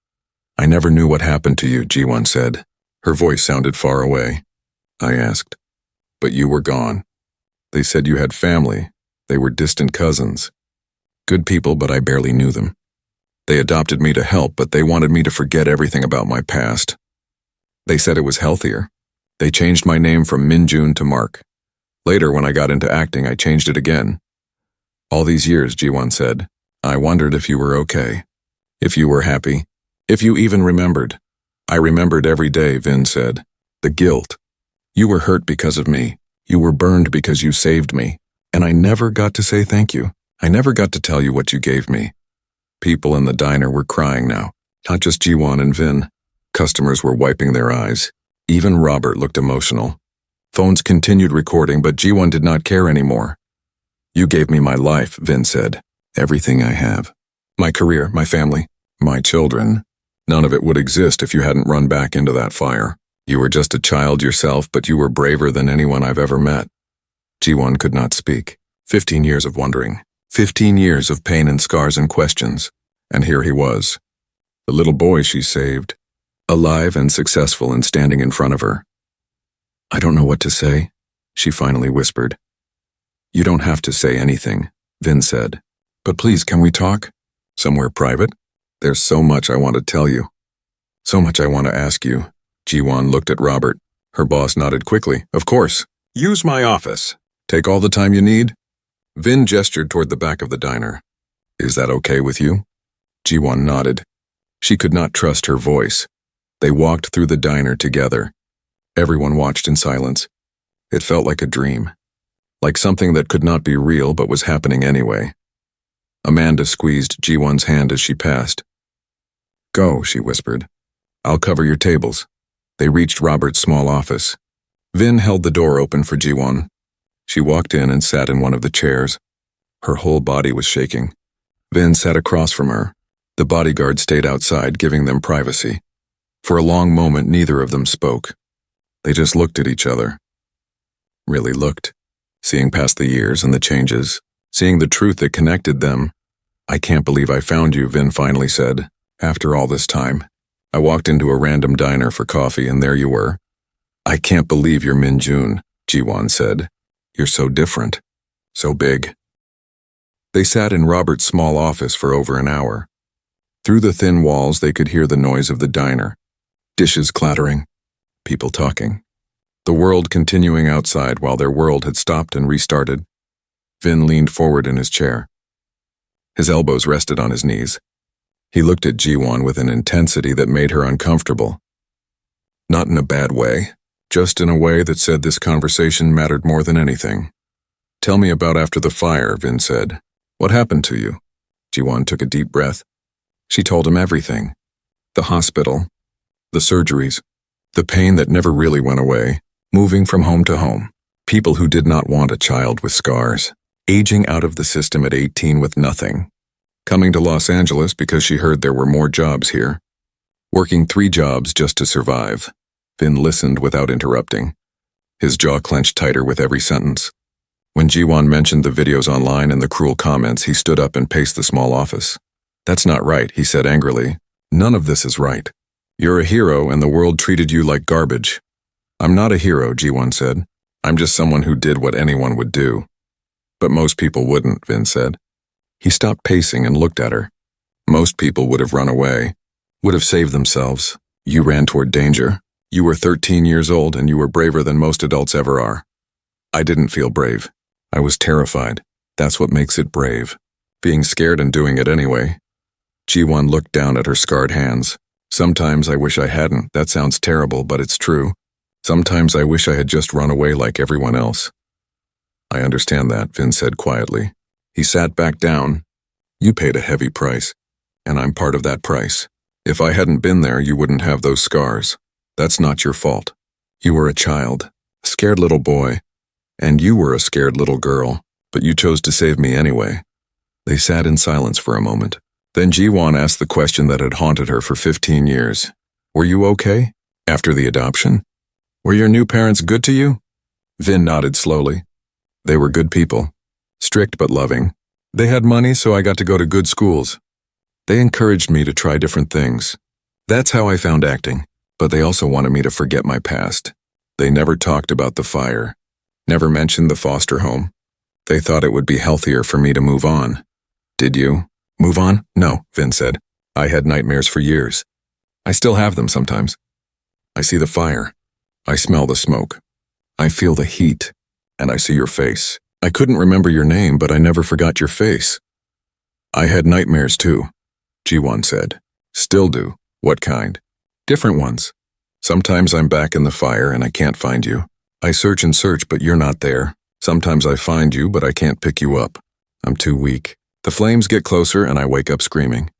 I never knew what happened to you," Ji-won said. Her voice sounded far away. "I asked. But you were gone. They said you had family. They were distant cousins. Good people, but I barely knew them. They adopted me to help, but they wanted me to forget everything about my past. They said it was healthier. They changed my name from Min-jun to Mark. Later, when I got into acting, I changed it again. All these years," Ji-won said, "I wondered if you were okay. If you were happy. If you even remembered." "I remembered every day," Vin said. "The guilt. You were hurt because of me. You were burned because you saved me. And I never got to say thank you. I never got to tell you what you gave me." People in the diner were crying now, not just Ji-won and Vin. Customers were wiping their eyes. Even Robert looked emotional. Phones continued recording, but Ji-won did not care anymore. "You gave me my life," Vin said. "Everything I have. My career, my family, my children. None of it would exist if you hadn't run back into that fire. You were just a child yourself, but you were braver than anyone I've ever met." Ji-won could not speak. 15 years of wondering. 15 years of pain and scars and questions. And here he was. The little boy she saved. Alive and successful and standing in front of her. "I don't know what to say," she finally whispered. "You don't have to say anything," Vin said. "But please, can we talk? Somewhere private?" There's so much I want to tell you. So much I want to ask you. Jiwon looked at Robert. Her boss nodded quickly. Of course. Use my office. Take all the time you need. Vin gestured toward the back of the diner. Is that okay with you? Jiwon nodded. She could not trust her voice. They walked through the diner together. Everyone watched in silence. It felt like a dream. Like something that could not be real but was happening anyway. Amanda squeezed Jiwon's hand as she passed. Go, she whispered. I'll cover your tables. They reached Robert's small office. Vin held the door open for Jiwon. She walked in and sat in one of the chairs. Her whole body was shaking. Vin sat across from her. The bodyguard stayed outside, giving them privacy. For a long moment, neither of them spoke. They just looked at each other. Really looked. Seeing past the years and the changes. Seeing the truth that connected them. I can't believe I found you, Vin finally said. After all this time. I walked into a random diner for coffee and there you were. I can't believe you're Min Jun, Jiwon said. You're so different. So big. They sat in Robert's small office for over an hour. Through the thin walls they could hear the noise of the diner. Dishes clattering. People talking. The world continuing outside while their world had stopped and restarted. Vin leaned forward in his chair. His elbows rested on his knees. He looked at Jiwon with an intensity that made her uncomfortable. Not in a bad way, just in a way that said this conversation mattered more than anything. Tell me about after the fire, Vin said. What happened to you? Jiwon took a deep breath. She told him everything. The hospital, the surgeries, the pain that never really went away, moving from home to home, people who did not want a child with scars, aging out of the system at 18 with nothing, coming to Los Angeles because she heard there were more jobs here, working 3 jobs just to survive. Vin listened without interrupting. His jaw clenched tighter with every sentence. When Jiwon mentioned the videos online and the cruel comments, he stood up and paced the small office. That's not right, he said angrily. None of this is right. You're a hero and the world treated you like garbage. I'm not a hero, Jiwon said. I'm just someone who did what anyone would do. But most people wouldn't, Vin said. He stopped pacing and looked at her. Most people would have run away, would have saved themselves. You ran toward danger. You were 13 years old and you were braver than most adults ever are. I didn't feel brave. I was terrified. That's what makes it brave. Being scared and doing it anyway. Jiwon looked down at her scarred hands. Sometimes I wish I hadn't. That sounds terrible, but it's true. Sometimes I wish I had just run away like everyone else. I understand that, Vin said quietly. He sat back down. You paid a heavy price, and I'm part of that price. If I hadn't been there, you wouldn't have those scars. That's not your fault. You were a child, a scared little boy, and you were a scared little girl, but you chose to save me anyway. They sat in silence for a moment. Then Jiwon asked the question that had haunted her for 15 years. Were you okay? After the adoption? Were your new parents good to you? Vin nodded slowly. They were good people. Strict but loving. They had money, so I got to go to good schools. They encouraged me to try different things. That's how I found acting. But they also wanted me to forget my past. They never talked about the fire. Never mentioned the foster home. They thought it would be healthier for me to move on. Did you? Move on? No, Vin said. I had nightmares for years. I still have them sometimes. I see the fire. I smell the smoke. I feel the heat. And I see your face. I couldn't remember your name, but I never forgot your face. I had nightmares too, Jiwon said. Still do. What kind? Different ones. Sometimes I'm back in the fire and I can't find you. I search and search, but you're not there. Sometimes I find you, but I can't pick you up. I'm too weak. The flames get closer and I wake up screaming.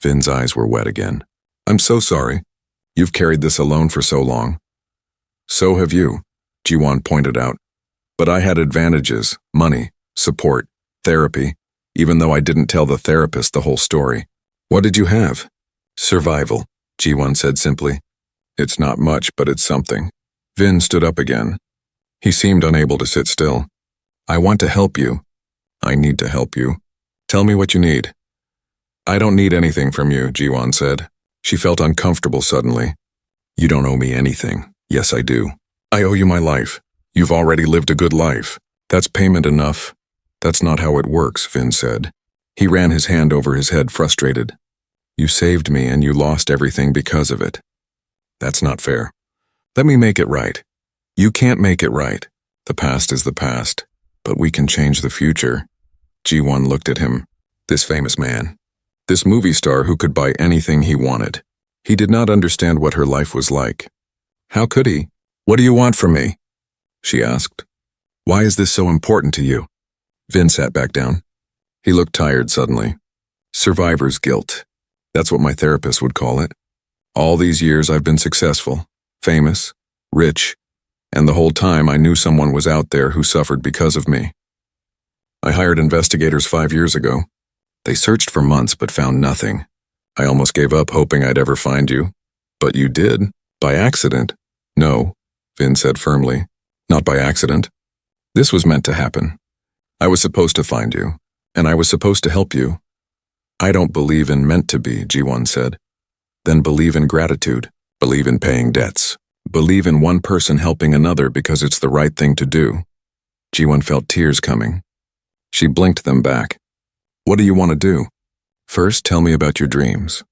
Vin's eyes were wet again. I'm so sorry. You've carried this alone for so long. So have you, Jiwon pointed out. But I had advantages, money, support, therapy, even though I didn't tell the therapist the whole story. What did you have? Survival, Jiwon said simply. It's not much, but it's something. Vin stood up again. He seemed unable to sit still. I want to help you. I need to help you. Tell me what you need. I don't need anything from you, Jiwon said. She felt uncomfortable suddenly. You don't owe me anything. Yes, I do. I owe you my life. You've already lived a good life. That's payment enough. That's not how it works, Vin said. He ran his hand over his head, frustrated. You saved me and you lost everything because of it. That's not fair. Let me make it right. You can't make it right. The past is the past, but we can change the future. Ji-won looked at him. This famous man. This movie star who could buy anything he wanted. He did not understand what her life was like. How could he? What do you want from me? She asked. Why is this so important to you? Vin sat back down. He looked tired suddenly. Survivor's guilt. That's what my therapist would call it. All these years I've been successful, famous, rich, and the whole time I knew someone was out there who suffered because of me. I hired investigators 5 years ago. They searched for months but found nothing. I almost gave up hoping I'd ever find you. But you did. By accident. No, Vin said firmly. Not by accident. This was meant to happen. I was supposed to find you, and I was supposed to help you. I don't believe in meant to be, Ji-won said. Then believe in gratitude. Believe in paying debts. Believe in one person helping another because it's the right thing to do. Ji-won felt tears coming. She blinked them back. What do you want to do? First, tell me about your dreams.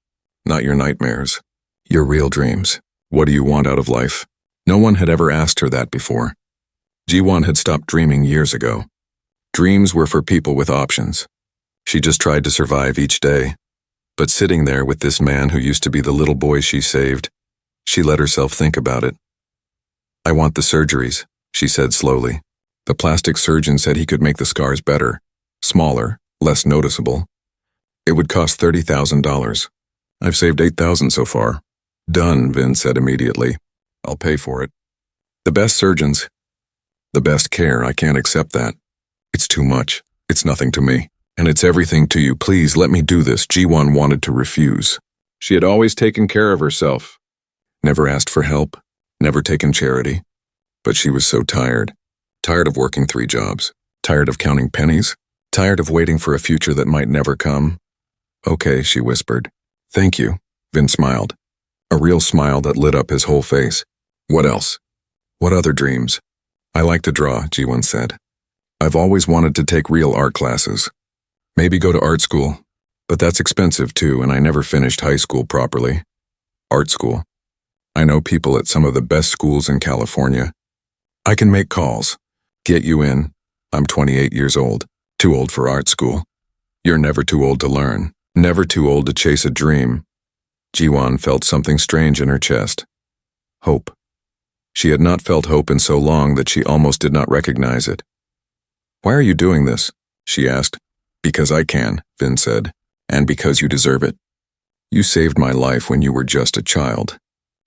Not your nightmares. Your real dreams. What do you want out of life? No one had ever asked her that before. Ji-won had stopped dreaming years ago. Dreams were for people with options. She just tried to survive each day. But sitting there with this man who used to be the little boy she saved, she let herself think about it. I want the surgeries, she said slowly. The plastic surgeon said he could make the scars better, smaller, less noticeable. It would cost $30,000. I've saved $8,000 so far. Done, Vin said immediately. I'll pay for it. The best surgeons, the best care, I can't accept that. It's too much. It's nothing to me. And it's everything to you. Please let me do this. Ji-won wanted to refuse. She had always taken care of herself. Never asked for help. Never taken charity. But she was so tired. Tired of working 3 jobs. Tired of counting pennies. Tired of waiting for a future that might never come. Okay, she whispered. Thank you. Vin smiled. A real smile that lit up his whole face. What else? What other dreams? I like to draw, Ji-won said. I've always wanted to take real art classes. Maybe go to art school. But that's expensive too, and I never finished high school properly. Art school. I know people at some of the best schools in California. I can make calls. Get you in. I'm 28 years old. Too old for art school. You're never too old to learn. Never too old to chase a dream. Ji-won felt something strange in her chest. Hope. She had not felt hope in so long that she almost did not recognize it. Why are you doing this? She asked. Because I can, Vin said, and because you deserve it. You saved my life when you were just a child.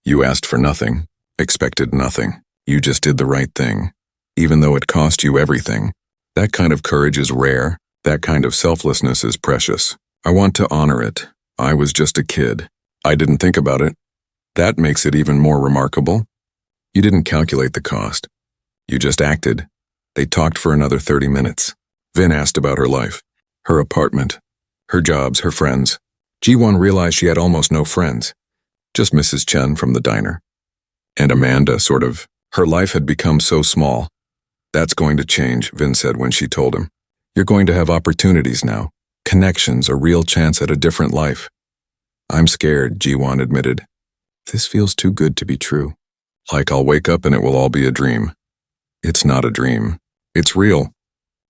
You asked for nothing, expected nothing. You just did the right thing, even though it cost you everything. That kind of courage is rare. That kind of selflessness is precious. I want to honor it. I was just a kid. I didn't think about it. That makes it even more remarkable. You didn't calculate the cost. You just acted. They talked for another 30 minutes. Vin asked about her life. Her apartment, her jobs, her friends. Ji-won realized she had almost no friends, just Mrs. Chen from the diner. And Amanda, sort of. Her life had become so small. That's going to change, Vin said when she told him. You're going to have opportunities now, connections, a real chance at a different life. I'm scared, Ji-won admitted. This feels too good to be true. Like I'll wake up and it will all be a dream. It's not a dream. It's real.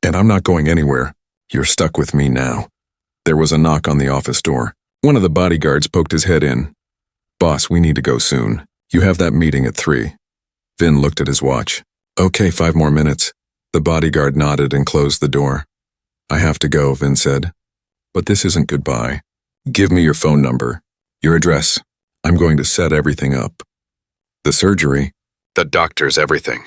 And I'm not going anywhere. You're stuck with me now. There was a knock on the office door. One of the bodyguards poked his head in. Boss, we need to go soon. You have that meeting at 3. Vin looked at his watch. Okay, 5 more minutes. The bodyguard nodded and closed the door. I have to go, Vin said. But this isn't goodbye. Give me your phone number. Your address. I'm going to set everything up. The surgery. The doctor's everything.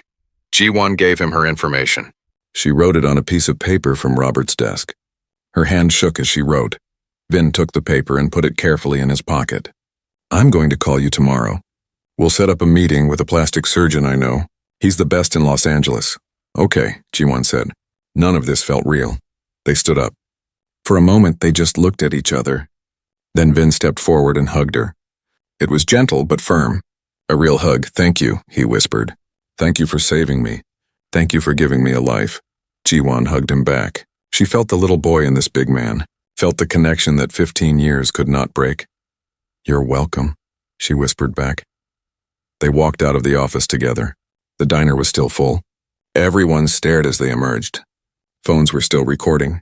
Ji-won gave him her information. She wrote it on a piece of paper from Robert's desk. Her hand shook as she wrote. Vin took the paper and put it carefully in his pocket. I'm going to call you tomorrow. We'll set up a meeting with a plastic surgeon I know. He's the best in Los Angeles. Okay, Ji-won said. None of this felt real. They stood up. For a moment, they just looked at each other. Then Vin stepped forward and hugged her. It was gentle but firm. A real hug. Thank you, he whispered. Thank you for saving me. Thank you for giving me a life. Ji-won hugged him back. She felt the little boy in this big man. felt the connection that 15 years could not break. "You're welcome," she whispered back. They walked out of the office together. The diner was still full. Everyone stared as they emerged. Phones were still recording.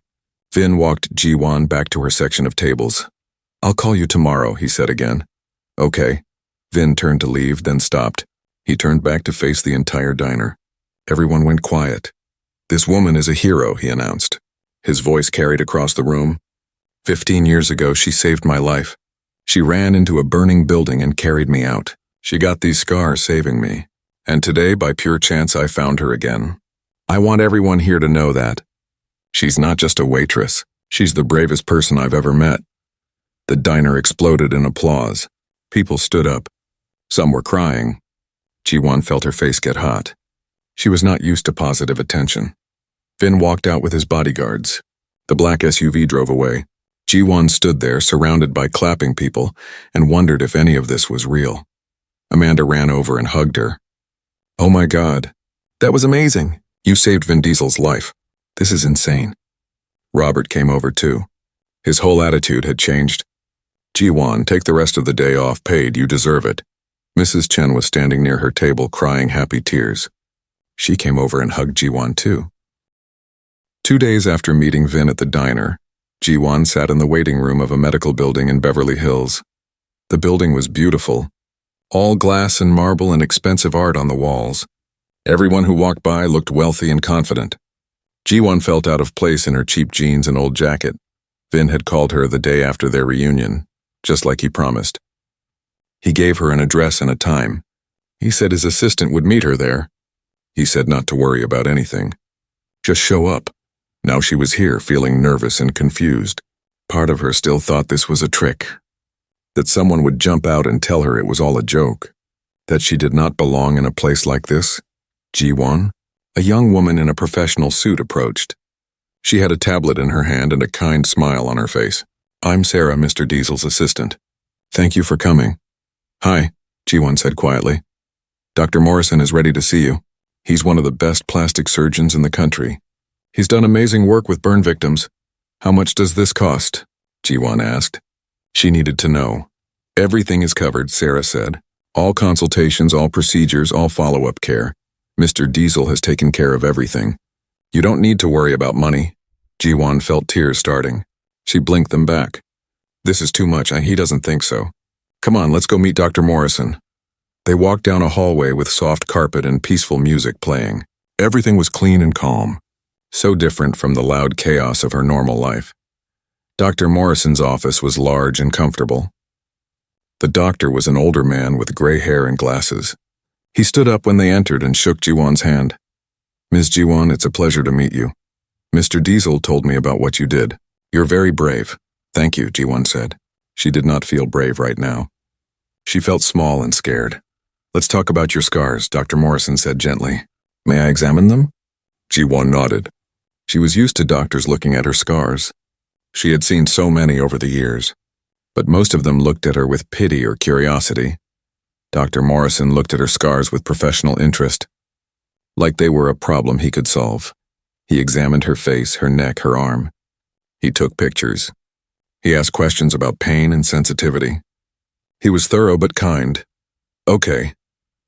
Vin walked Ji-won back to her section of tables. "I'll call you tomorrow," he said again. "Okay." Vin turned to leave, then stopped. He turned back to face the entire diner. Everyone went quiet. "This woman is a hero," he announced. His voice carried across the room. 15 years ago, she saved my life. She ran into a burning building and carried me out. She got these scars saving me. And today, by pure chance, I found her again. I want everyone here to know that. She's not just a waitress. She's the bravest person I've ever met." The diner exploded in applause. People stood up. Some were crying. Ji-won felt her face get hot. She was not used to positive attention. Vin walked out with his bodyguards. The black SUV drove away. Ji-won stood there, surrounded by clapping people, and wondered if any of this was real. Amanda ran over and hugged her. "Oh my God. That was amazing. You saved Vin Diesel's life. This is insane." Robert came over too. His whole attitude had changed. "Ji-won, take the rest of the day off paid. You deserve it." Mrs. Chen was standing near her table crying happy tears. She came over and hugged Ji-won too. 2 days after meeting Vin at the diner, Ji-won sat in the waiting room of a medical building in Beverly Hills. The building was beautiful. All glass and marble and expensive art on the walls. Everyone who walked by looked wealthy and confident. Ji-won felt out of place in her cheap jeans and old jacket. Vin had called her the day after their reunion, just like he promised. He gave her an address and a time. He said his assistant would meet her there. He said not to worry about anything. Just show up. Now she was here, feeling nervous and confused. Part of her still thought this was a trick. That someone would jump out and tell her it was all a joke. That she did not belong in a place like this. Ji-won? A young woman in a professional suit approached. She had a tablet in her hand and a kind smile on her face. "I'm Sarah, Mr. Diesel's assistant. Thank you for coming." "Hi," Ji-won said quietly. "Dr. Morrison is ready to see you. He's one of the best plastic surgeons in the country. He's done amazing work with burn victims. How much does this cost?" Ji-won asked. She needed to know. "Everything is covered," Sarah said. "All consultations, all procedures, all follow-up care. Mr. Diesel has taken care of everything. You don't need to worry about money." Ji-won felt tears starting. She blinked them back. "This is too much. He doesn't think so. Come on, let's go meet Dr. Morrison." They walked down a hallway with soft carpet and peaceful music playing. Everything was clean and calm. So different from the loud chaos of her normal life. Dr. Morrison's office was large and comfortable. The doctor was an older man with gray hair and glasses. He stood up when they entered and shook Ji-won's hand. "Ms. Ji-won, it's a pleasure to meet you. Mr. Diesel told me about what you did. You're very brave." "Thank you," Ji-won said. She did not feel brave right now. She felt small and scared. "Let's talk about your scars," Dr. Morrison said gently. "May I examine them?" Ji-won nodded. She was used to doctors looking at her scars. She had seen so many over the years, but most of them looked at her with pity or curiosity. Dr. Morrison looked at her scars with professional interest, like they were a problem he could solve. He examined her face, her neck, her arm. He took pictures. He asked questions about pain and sensitivity. He was thorough but kind. "Okay,"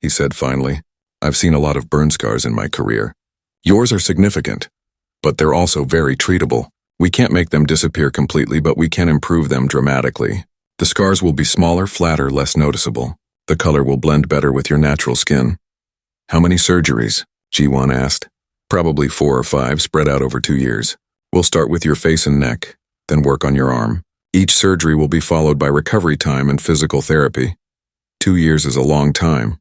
he said finally. "I've seen a lot of burn scars in my career. Yours are significant, but they're also very treatable. We can't make them disappear completely, but we can improve them dramatically. The scars will be smaller, flatter, less noticeable. The color will blend better with your natural skin." "How many surgeries?" Ji-won asked. "Probably 4 or 5, spread out over 2 years. We'll start with your face and neck, then work on your arm. Each surgery will be followed by recovery time and physical therapy. 2 years is a long time."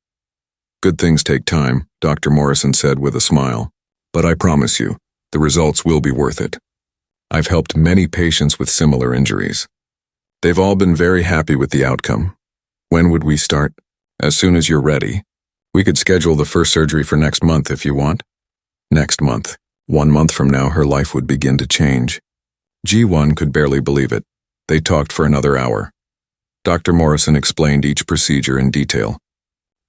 "Good things take time," Dr. Morrison said with a smile. "But I promise you, the results will be worth it. I've helped many patients with similar injuries. They've all been very happy with the outcome. When would we start?" "As soon as you're ready. We could schedule the first surgery for next month if you want." Next month. 1 month from now, her life would begin to change. Ji-won could barely believe it. They talked for another hour. Dr. Morrison explained each procedure in detail.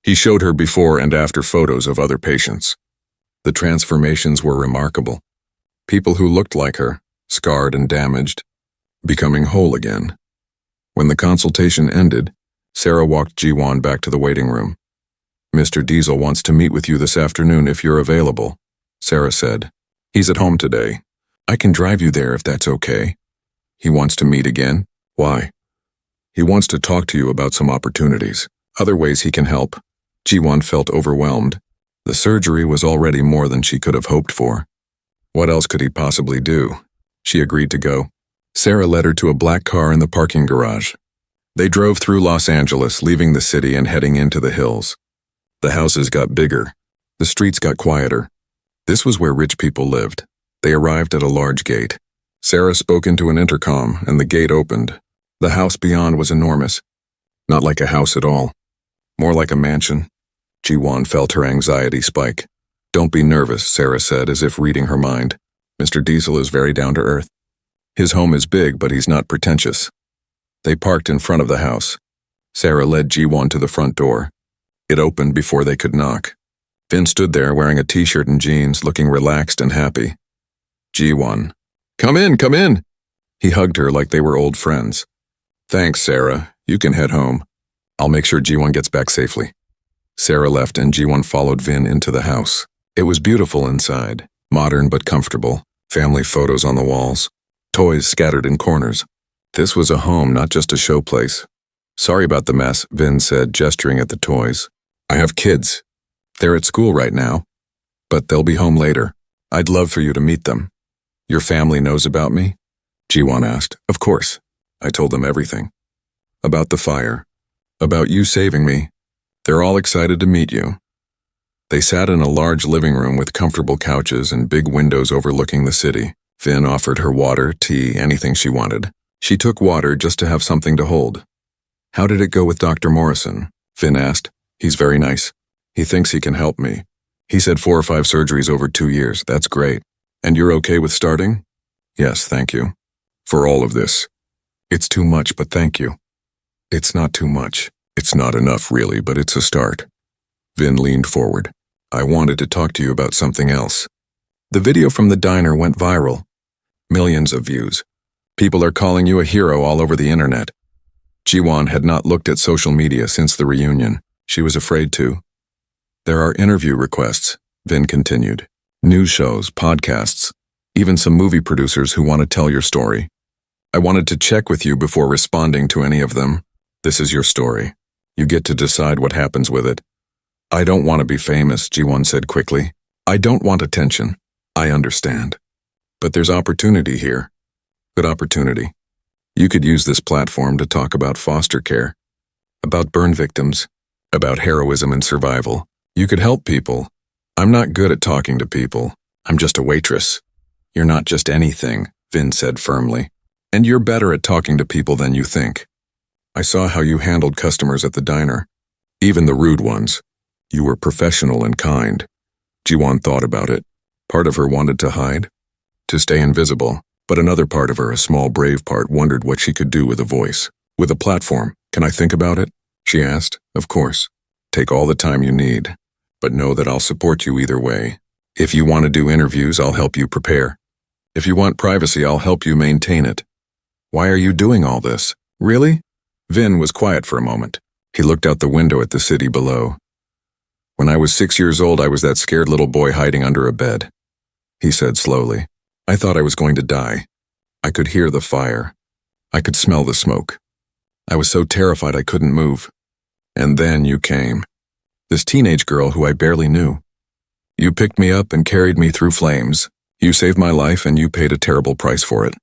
He showed her before and after photos of other patients. The transformations were remarkable. People who looked like her, scarred and damaged, becoming whole again. When the consultation ended, Sarah walked Jiwon back to the waiting room. "Mr. Diesel wants to meet with you this afternoon if you're available," Sarah said. "He's at home today. I can drive you there if that's okay." "He wants to meet again? Why?" "He wants to talk to you about some opportunities, other ways he can help." Jiwon felt overwhelmed. The surgery was already more than she could have hoped for. What else could he possibly do? She agreed to go. Sarah led her to a black car in the parking garage. They drove through Los Angeles, leaving the city and heading into the hills. The houses got bigger. The streets got quieter. This was where rich people lived. They arrived at a large gate. Sarah spoke into an intercom, and the gate opened. The house beyond was enormous. Not like a house at all. More like a mansion. Jiwon felt her anxiety spike. "Don't be nervous," Sarah said, as if reading her mind. "Mr. Diesel is very down to earth. His home is big, but he's not pretentious." They parked in front of the house. Sarah led Jiwon to the front door. It opened before they could knock. Vin stood there wearing a t-shirt and jeans, looking relaxed and happy. "Jiwon, come in, come in." He hugged her like they were old friends. "Thanks, Sarah. You can head home. I'll make sure Jiwon gets back safely." Sarah left and Jiwon followed Vin into the house. It was beautiful inside, modern but comfortable, family photos on the walls, toys scattered in corners. This was a home, not just a showplace. "Sorry about the mess," Vin said, gesturing at the toys. "I have kids. They're at school right now, but they'll be home later. I'd love for you to meet them." "Your family knows about me?" Jiwon asked. "Of course." I told them everything. About the fire. About you saving me. They're all excited to meet you. They sat in a large living room with comfortable couches and big windows overlooking the city. Vin offered her water, tea, anything she wanted. She took water just to have something to hold. "How did it go with Dr. Morrison?" Vin asked. "He's very nice. He thinks he can help me. He said 4 or 5 surgeries over 2 years. That's great. And you're okay with starting?" "Yes, thank you. For all of this. It's too much, but thank you." "It's not too much. It's not enough, really, but it's a start." Vin leaned forward. "I wanted to talk to you about something else." The video from the diner went viral. Millions of views. People are calling you a hero all over the internet. Jiwon had not looked at social media since the reunion. She was afraid to. "There are interview requests," Vin continued. "News shows, podcasts, even some movie producers who want to tell your story. I wanted to check with you before responding to any of them. This is your story. You get to decide what happens with it." "I don't want to be famous," Jiwon said quickly. "I don't want attention. I understand. But there's opportunity here. Good opportunity. You could use this platform to talk about foster care, about burn victims, about heroism and survival. You could help people. I'm not good at talking to people. I'm just a waitress." "You're not just anything," Vin said firmly. "And you're better at talking to people than you think. I saw how you handled customers at the diner, even the rude ones. You were professional and kind." Jiwon thought about it. Part of her wanted to hide, to stay invisible, but another part of her, a small brave part, wondered what she could do with a voice, with a platform. "Can I think about it?" she asked. "Of course. Take all the time you need, but know that I'll support you either way. If you want to do interviews, I'll help you prepare. If you want privacy, I'll help you maintain it." "Why are you doing all this? Really?" Vin was quiet for a moment. He looked out the window at the city below. "When I was 6 years old, I was that scared little boy hiding under a bed," he said slowly. "I thought I was going to die. I could hear the fire. I could smell the smoke. I was so terrified I couldn't move. And then you came. This teenage girl who I barely knew. You picked me up and carried me through flames. You saved my life and you paid a terrible price for it."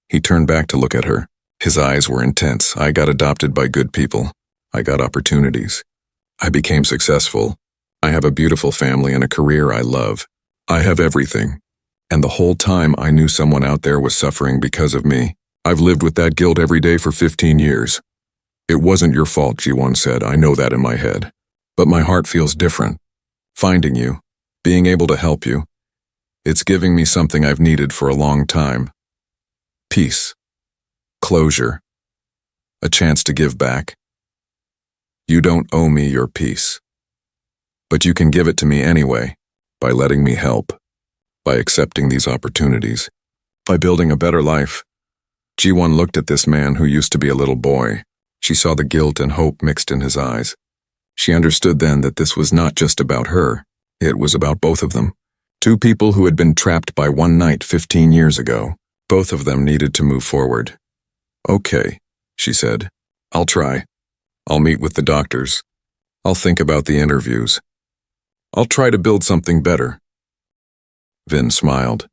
He turned back to look at her. His eyes were intense. "I got adopted by good people. I got opportunities. I became successful. I have a beautiful family and a career I love. I have everything. And the whole time I knew someone out there was suffering because of me. I've lived with that guilt every day for 15 years. It wasn't your fault," she once said. "I know that in my head. But my heart feels different. Finding you, being able to help you, it's giving me something I've needed for a long time. Peace. Closure. A chance to give back. You don't owe me your peace. But you can give it to me anyway, by letting me help, by accepting these opportunities, by building a better life. Ji-won looked at this man who used to be a little boy. She saw the guilt and hope mixed in his eyes. She understood then that this was not just about her. It was about both of them. Two people who had been trapped by one night 15 years ago. Both of them needed to move forward. "Okay," she said. "I'll try. I'll meet with the doctors. I'll think about the interviews. I'll try to build something better." Vin smiled.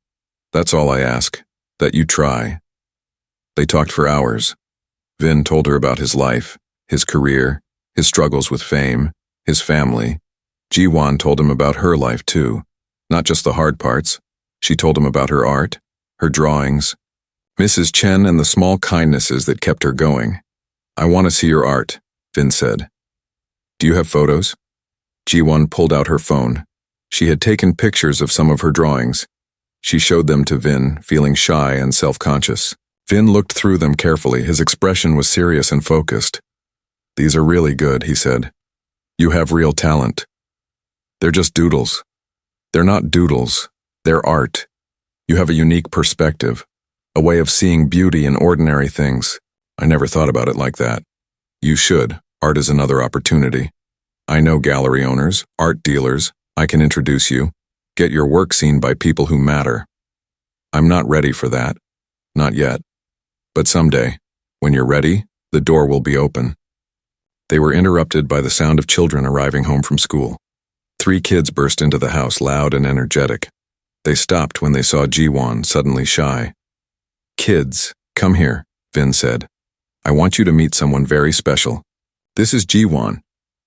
"That's all I ask, that you try." They talked for hours. Vin told her about his life, his career, his struggles with fame, his family. Ji-won told him about her life too, not just the hard parts. She told him about her art, her drawings, Mrs. Chen and the small kindnesses that kept her going. "I want to see your art," Vin said. "Do you have photos?" Ji-won pulled out her phone. She had taken pictures of some of her drawings. She showed them to Vin, feeling shy and self-conscious. Vin looked through them carefully. His expression was serious and focused. "These are really good," he said. "You have real talent. They're just doodles. They're not doodles. They're art. You have a unique perspective, a way of seeing beauty in ordinary things. I never thought about it like that. You should. Art is another opportunity. I know gallery owners, art dealers. I can introduce you. Get your work seen by people who matter. I'm not ready for that. Not yet. But someday, when you're ready, the door will be open." They were interrupted by the sound of children arriving home from school. 3 kids burst into the house, loud and energetic. They stopped when they saw Ji-won, suddenly shy. "Kids, come here," Vin said. "I want you to meet someone very special. This is Ji-won.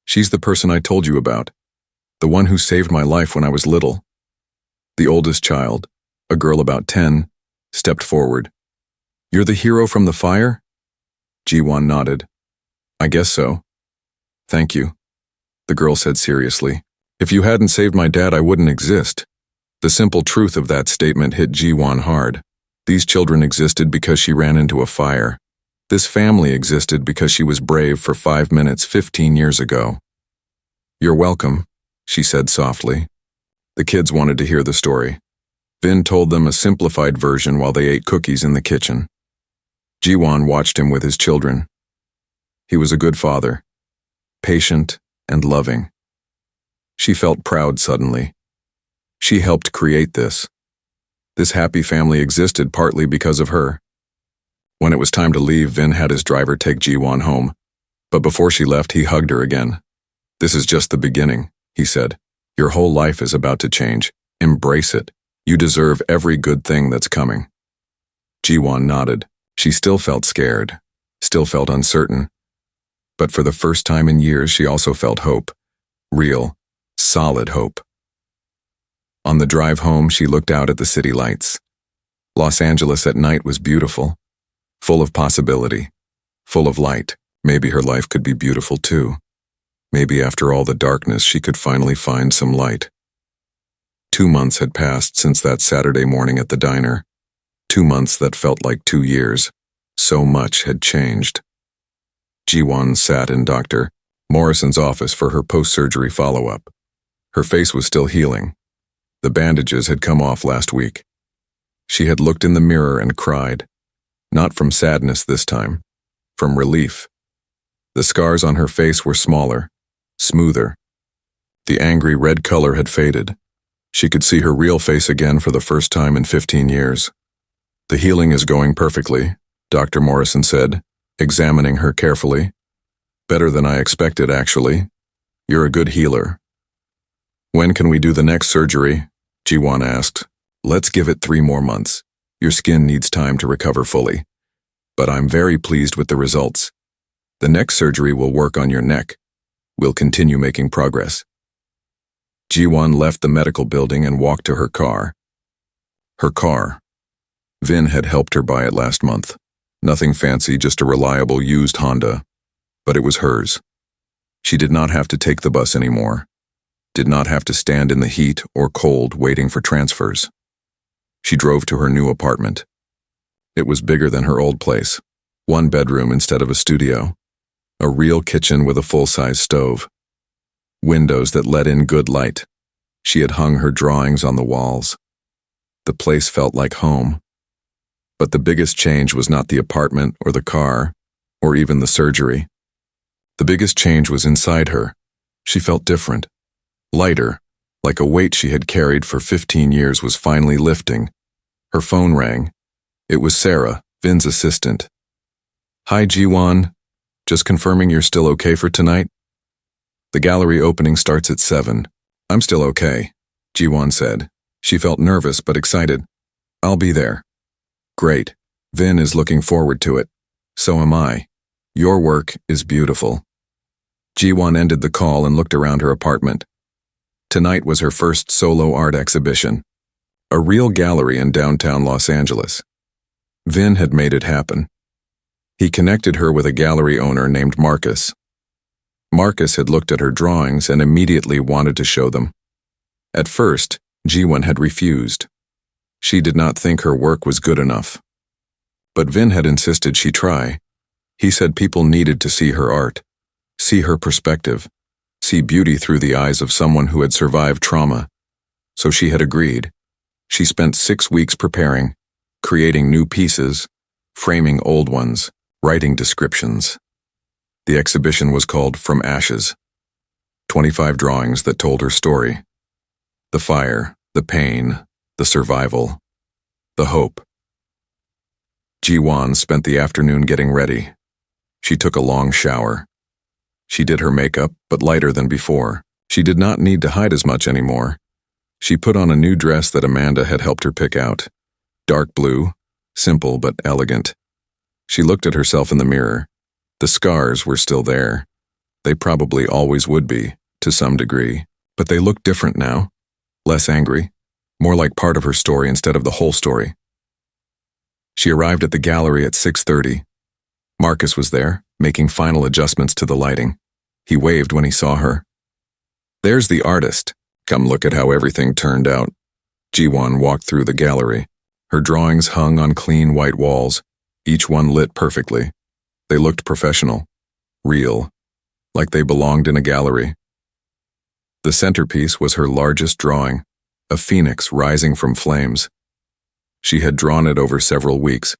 She's the person I told you about. The one who saved my life when I was little." The oldest child, a girl about 10, stepped forward. "You're the hero from the fire?" Ji-won nodded. "I guess so." "Thank you," the girl said seriously. "If you hadn't saved my dad, I wouldn't exist." The simple truth of that statement hit Ji-won hard. These children existed because she ran into a fire. This family existed because she was brave for 5 minutes 15 years ago. "You're welcome," she said softly. The kids wanted to hear the story. Vin told them a simplified version while they ate cookies in the kitchen. Ji-won watched him with his children. He was a good father, patient and loving. She felt proud suddenly. She helped create this. This happy family existed partly because of her. When it was time to leave, Vin had his driver take Ji-won home. But before she left, he hugged her again. "This is just the beginning," he said. "Your whole life is about to change. Embrace it. You deserve every good thing that's coming." Ji-won nodded. She still felt scared, still felt uncertain. But for the first time in years, she also felt hope. Real, solid hope. On the drive home, she looked out at the city lights. Los Angeles at night was beautiful, full of possibility, full of light. Maybe her life could be beautiful too. Maybe after all the darkness, she could finally find some light. 2 months had passed since that Saturday morning at the diner. 2 months that felt like 2 years. So much had changed. Ji-won sat in Dr. Morrison's office for her post-surgery follow-up. Her face was still healing. The bandages had come off last week. She had looked in the mirror and cried. Not from sadness this time, from relief. The scars on her face were smaller, smoother. The angry red color had faded. She could see her real face again for the first time in 15 years. "The healing is going perfectly," Dr. Morrison said, examining her carefully. "Better than I expected, actually. You're a good healer." "When can we do the next surgery?" Ji-won asked. "Let's give it 3 more months. Your skin needs time to recover fully. But I'm very pleased with the results. The next surgery will work on your neck. We'll continue making progress." Ji-won left the medical building and walked to her car. Her car. Vin had helped her buy it last month. Nothing fancy, just a reliable used Honda. But it was hers. She did not have to take the bus anymore. Did not have to stand in the heat or cold waiting for transfers. She drove to her new apartment. It was bigger than her old place. 1 bedroom instead of a studio. A real kitchen with a full-size stove. Windows that let in good light. She had hung her drawings on the walls. The place felt like home. But the biggest change was not the apartment or the car, or even the surgery. The biggest change was inside her. She felt different. Lighter, like a weight she had carried for 15 years was finally lifting. Her phone rang. It was Sarah, Vin's assistant. "Hi, Jiwon. Just confirming you're still okay for tonight? The gallery opening starts at 7. I'm still okay," Jiwon said. She felt nervous but excited. "I'll be there." "Great. Vin is looking forward to it. So am I. Your work is beautiful." Jiwon ended the call and looked around her apartment. Tonight was her first solo art exhibition. A real gallery in downtown Los Angeles. Vin had made it happen. He connected her with a gallery owner named Marcus. Marcus had looked at her drawings and immediately wanted to show them. At first, Jiwon had refused. She did not think her work was good enough. But Vin had insisted she try. He said people needed to see her art, see her perspective, see beauty through the eyes of someone who had survived trauma. So she had agreed. She spent 6 weeks preparing, creating new pieces, framing old ones, writing descriptions. The exhibition was called From Ashes. 25 drawings that told her story. The fire, the pain, the survival, the hope. Jiwon spent the afternoon getting ready. She took a long shower. She did her makeup, but lighter than before. She did not need to hide as much anymore. She put on a new dress that Amanda had helped her pick out. Dark blue, simple but elegant. She looked at herself in the mirror. The scars were still there. They probably always would be, to some degree, but they looked different now. Less angry, more like part of her story instead of the whole story. She arrived at the gallery at 6:30. Marcus was there, making final adjustments to the lighting. He waved when he saw her. "There's the artist. Come look at how everything turned out." Jiwon walked through the gallery. Her drawings hung on clean white walls, each one lit perfectly. They looked professional, real, like they belonged in a gallery. The centerpiece was her largest drawing, a phoenix rising from flames. She had drawn it over several weeks,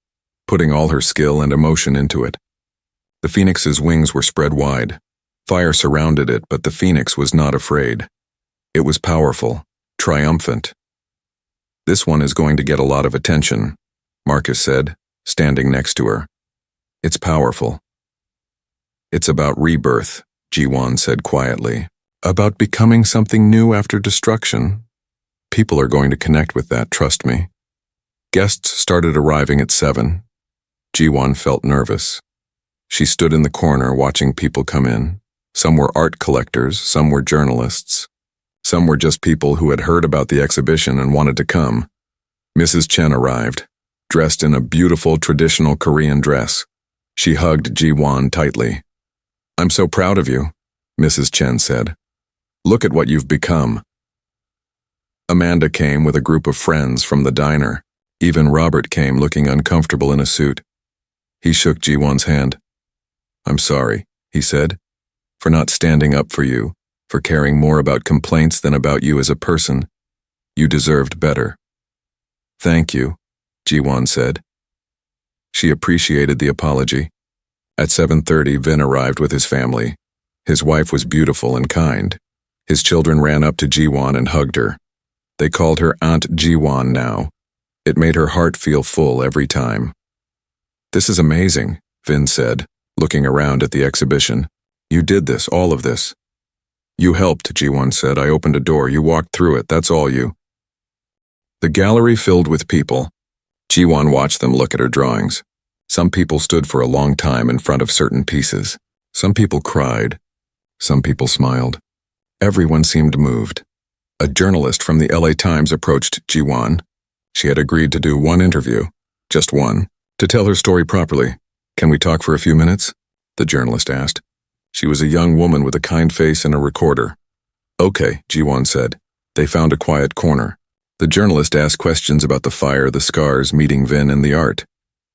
putting all her skill and emotion into it. The phoenix's wings were spread wide. Fire surrounded it, but the phoenix was not afraid. It was powerful, triumphant. "This one is going to get a lot of attention," Marcus said, standing next to her. "It's powerful." "It's about rebirth," Jiwon said quietly. "About becoming something new after destruction. People are going to connect with that, trust me." Guests started arriving at 7. Jiwon felt nervous. She stood in the corner watching people come in. Some were art collectors, some were journalists. Some were just people who had heard about the exhibition and wanted to come. Mrs. Chen arrived, dressed in a beautiful traditional Korean dress. She hugged Jiwon tightly. "I'm so proud of you," Mrs. Chen said. "Look at what you've become." Amanda came with a group of friends from the diner. Even Robert came looking uncomfortable in a suit. He shook Jiwon's hand. "I'm sorry," he said, "for not standing up for you, for caring more about complaints than about you as a person. You deserved better." "Thank you," Jiwon said. She appreciated the apology. At 7:30, Vin arrived with his family. His wife was beautiful and kind. His children ran up to Jiwon and hugged her. They called her Aunt Jiwon now. It made her heart feel full every time. "This is amazing," Vin said, looking around at the exhibition. "You did this, all of this." "You helped," Jiwon said. "I opened a door. You walked through it. That's all you." The gallery filled with people. Jiwon watched them look at her drawings. Some people stood for a long time in front of certain pieces. Some people cried. Some people smiled. Everyone seemed moved. A journalist from the LA Times approached Jiwon. She had agreed to do one interview, just one, to tell her story properly. "Can we talk for a few minutes?" the journalist asked. She was a young woman with a kind face and a recorder. "Okay," Jiwon said. They found a quiet corner. The journalist asked questions about the fire, the scars, meeting Vin, and the art.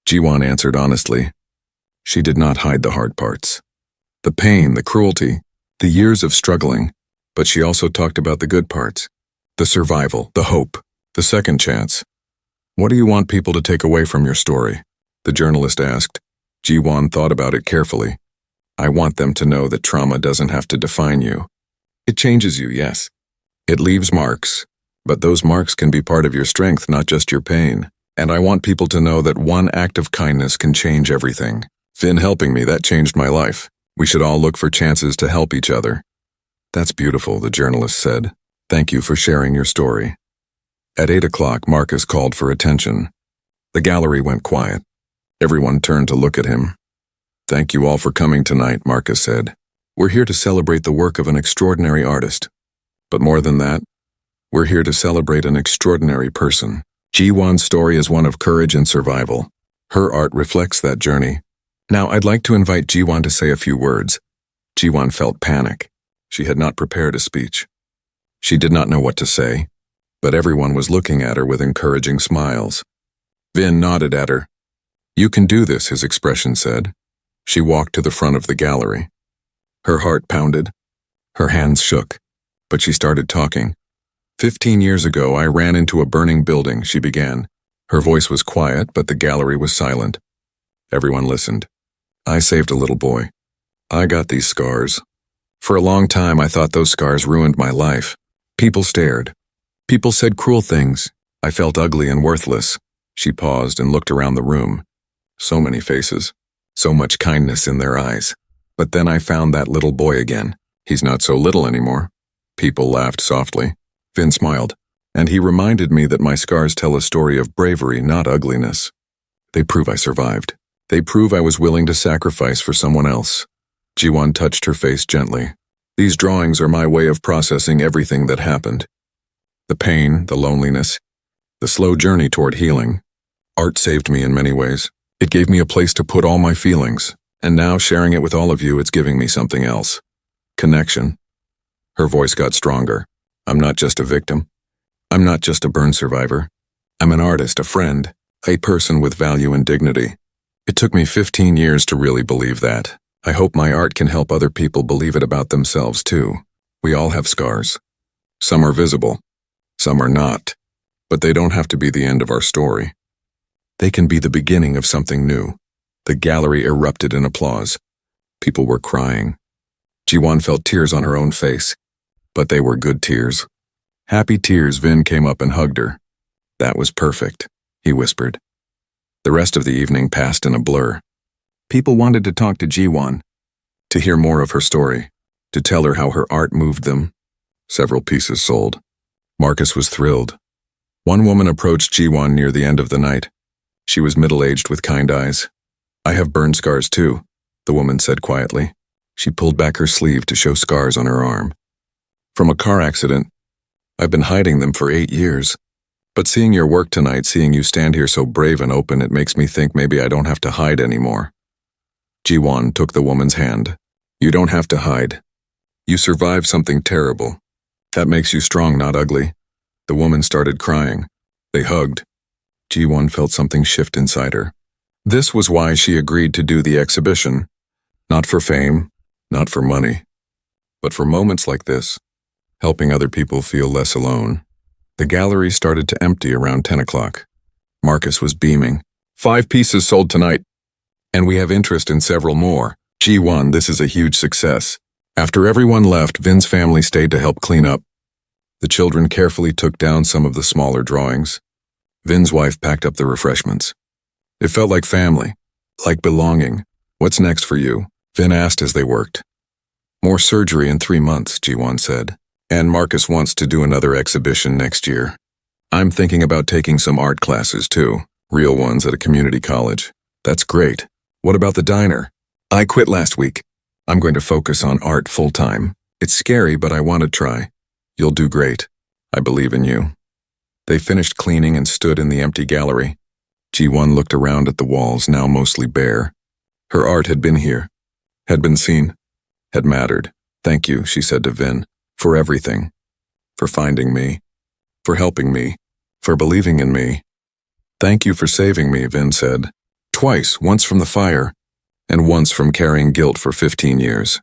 Jiwon answered honestly. She did not hide the hard parts. The pain, the cruelty, the years of struggling. But she also talked about the good parts. The survival, the hope, the second chance. What do you want people to take away from your story? The journalist asked. Ji-won thought about it carefully. I want them to know that trauma doesn't have to define you. It changes you, yes. It leaves marks, but those marks can be part of your strength, not just your pain. And I want people to know that one act of kindness can change everything. Finn helping me, that changed my life. We should all look for chances to help each other. That's beautiful, the journalist said. Thank you for sharing your story. At 8 o'clock, Marcus called for attention. The gallery went quiet. Everyone turned to look at him. Thank you all for coming tonight, Marcus said. We're here to celebrate the work of an extraordinary artist. But more than that, we're here to celebrate an extraordinary person. Ji-won's story is one of courage and survival. Her art reflects that journey. Now I'd like to invite Ji-won to say a few words. Ji-won felt panic. She had not prepared a speech. She did not know what to say, but everyone was looking at her with encouraging smiles. Vin nodded at her. You can do this, his expression said. She walked to the front of the gallery. Her heart pounded. Her hands shook, but she started talking. 15 years ago, I ran into a burning building, she began. Her voice was quiet, but the gallery was silent. Everyone listened. I saved a little boy. I got these scars. For a long time, I thought those scars ruined my life. People stared. People said cruel things. I felt ugly and worthless. She paused and looked around the room. So many faces. So much kindness in their eyes. But then I found that little boy again. He's not so little anymore. People laughed softly. Finn smiled, and he reminded me that my scars tell a story of bravery, not ugliness. They prove I survived. They prove I was willing to sacrifice for someone else. Ji-won touched her face gently. These drawings are my way of processing everything that happened. The pain, the loneliness, the slow journey toward healing. Art saved me in many ways. It gave me a place to put all my feelings, and now sharing it with all of you, it's giving me something else. Connection. Her voice got stronger. I'm not just a victim. I'm not just a burn survivor. I'm an artist, a friend, a person with value and dignity. It took me 15 years to really believe that. I hope my art can help other people believe it about themselves too. We all have scars. Some are visible. Some are not. But they don't have to be the end of our story. They can be the beginning of something new. The gallery erupted in applause. People were crying. Ji-won felt tears on her own face. But they were good tears. Happy tears. Vin came up and hugged her. That was perfect, he whispered. The rest of the evening passed in a blur. People wanted to talk to Ji-won, to hear more of her story, to tell her how her art moved them. Several pieces sold. Marcus was thrilled. One woman approached Ji-won near the end of the night. She was middle-aged with kind eyes. I have burn scars too, the woman said quietly. She pulled back her sleeve to show scars on her arm. From a car accident. I've been hiding them for 8 years. But seeing your work tonight, seeing you stand here so brave and open, it makes me think maybe I don't have to hide anymore. Ji-won took the woman's hand. You don't have to hide. You survived something terrible. That makes you strong, not ugly. The woman started crying. They hugged. Ji-won felt something shift inside her. This was why she agreed to do the exhibition. Not for fame, not for money, but for moments like this, helping other people feel less alone. The gallery started to empty around 10 o'clock. Marcus was beaming. 5 pieces sold tonight, and we have interest in several more. Ji-won, this is a huge success. After everyone left, Vin's family stayed to help clean up. The children carefully took down some of the smaller drawings. Vin's wife packed up the refreshments. It felt like family, like belonging. What's next for you? Vin asked as they worked. More surgery in 3 months, Ji-won said. And Marcus wants to do another exhibition next year. I'm thinking about taking some art classes too, real ones at a community college. That's great. What about the diner? I quit last week. I'm going to focus on art full-time. It's scary, but I want to try. You'll do great. I believe in you. They finished cleaning and stood in the empty gallery. Ji-won looked around at the walls, now mostly bare. Her art had been here, had been seen, had mattered. Thank you, she said to Vin, for everything. For finding me. For helping me. For believing in me. Thank you for saving me, Vin said. Twice, once from the fire, and once from carrying guilt for 15 years.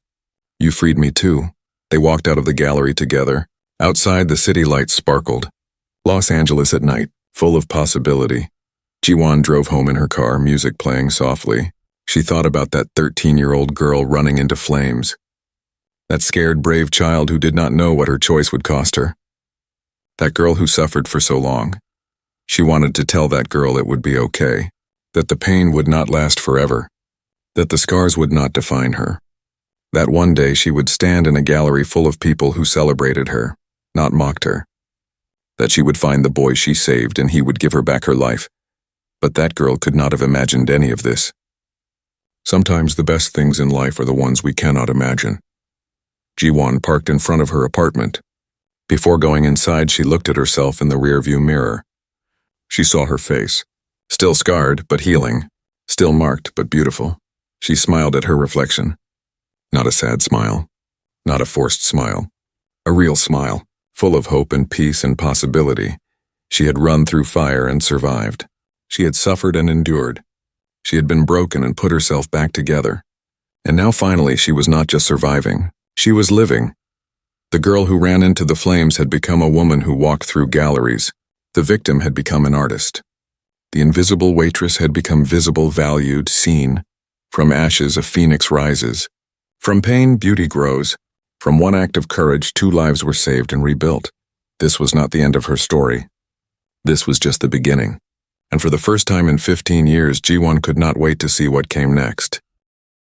You freed me too. They walked out of the gallery together. Outside, the city lights sparkled. Los Angeles at night. full of possibility. Jiwon drove home in her car, music playing softly. She thought about that 13-year-old girl running into flames. That scared, brave child who did not know what her choice would cost her. That girl who suffered for so long. She wanted to tell that girl it would be okay, that the pain would not last forever, that the scars would not define her, that one day she would stand in a gallery full of people who celebrated her, not mocked her, that she would find the boy she saved and he would give her back her life. But that girl could not have imagined any of this. Sometimes the best things in life are the ones we cannot imagine. Jiwon parked in front of her apartment. Before going inside, she looked at herself in the rearview mirror. She saw her face, still scarred but healing, still marked but beautiful. She smiled at her reflection. Not a sad smile, not a forced smile, a real smile, full of hope and peace and possibility. She had run through fire and survived. She had suffered and endured. She had been broken and put herself back together. And now finally she was not just surviving, she was living. The girl who ran into the flames had become a woman who walked through galleries. The victim had become an artist. The invisible waitress had become visible, valued, seen. From ashes a phoenix rises. From pain beauty grows. From one act of courage 2 lives were saved and rebuilt. This was not the end of her story. This was just the beginning. And for the first time in 15 years, Jiwon could not wait to see what came next.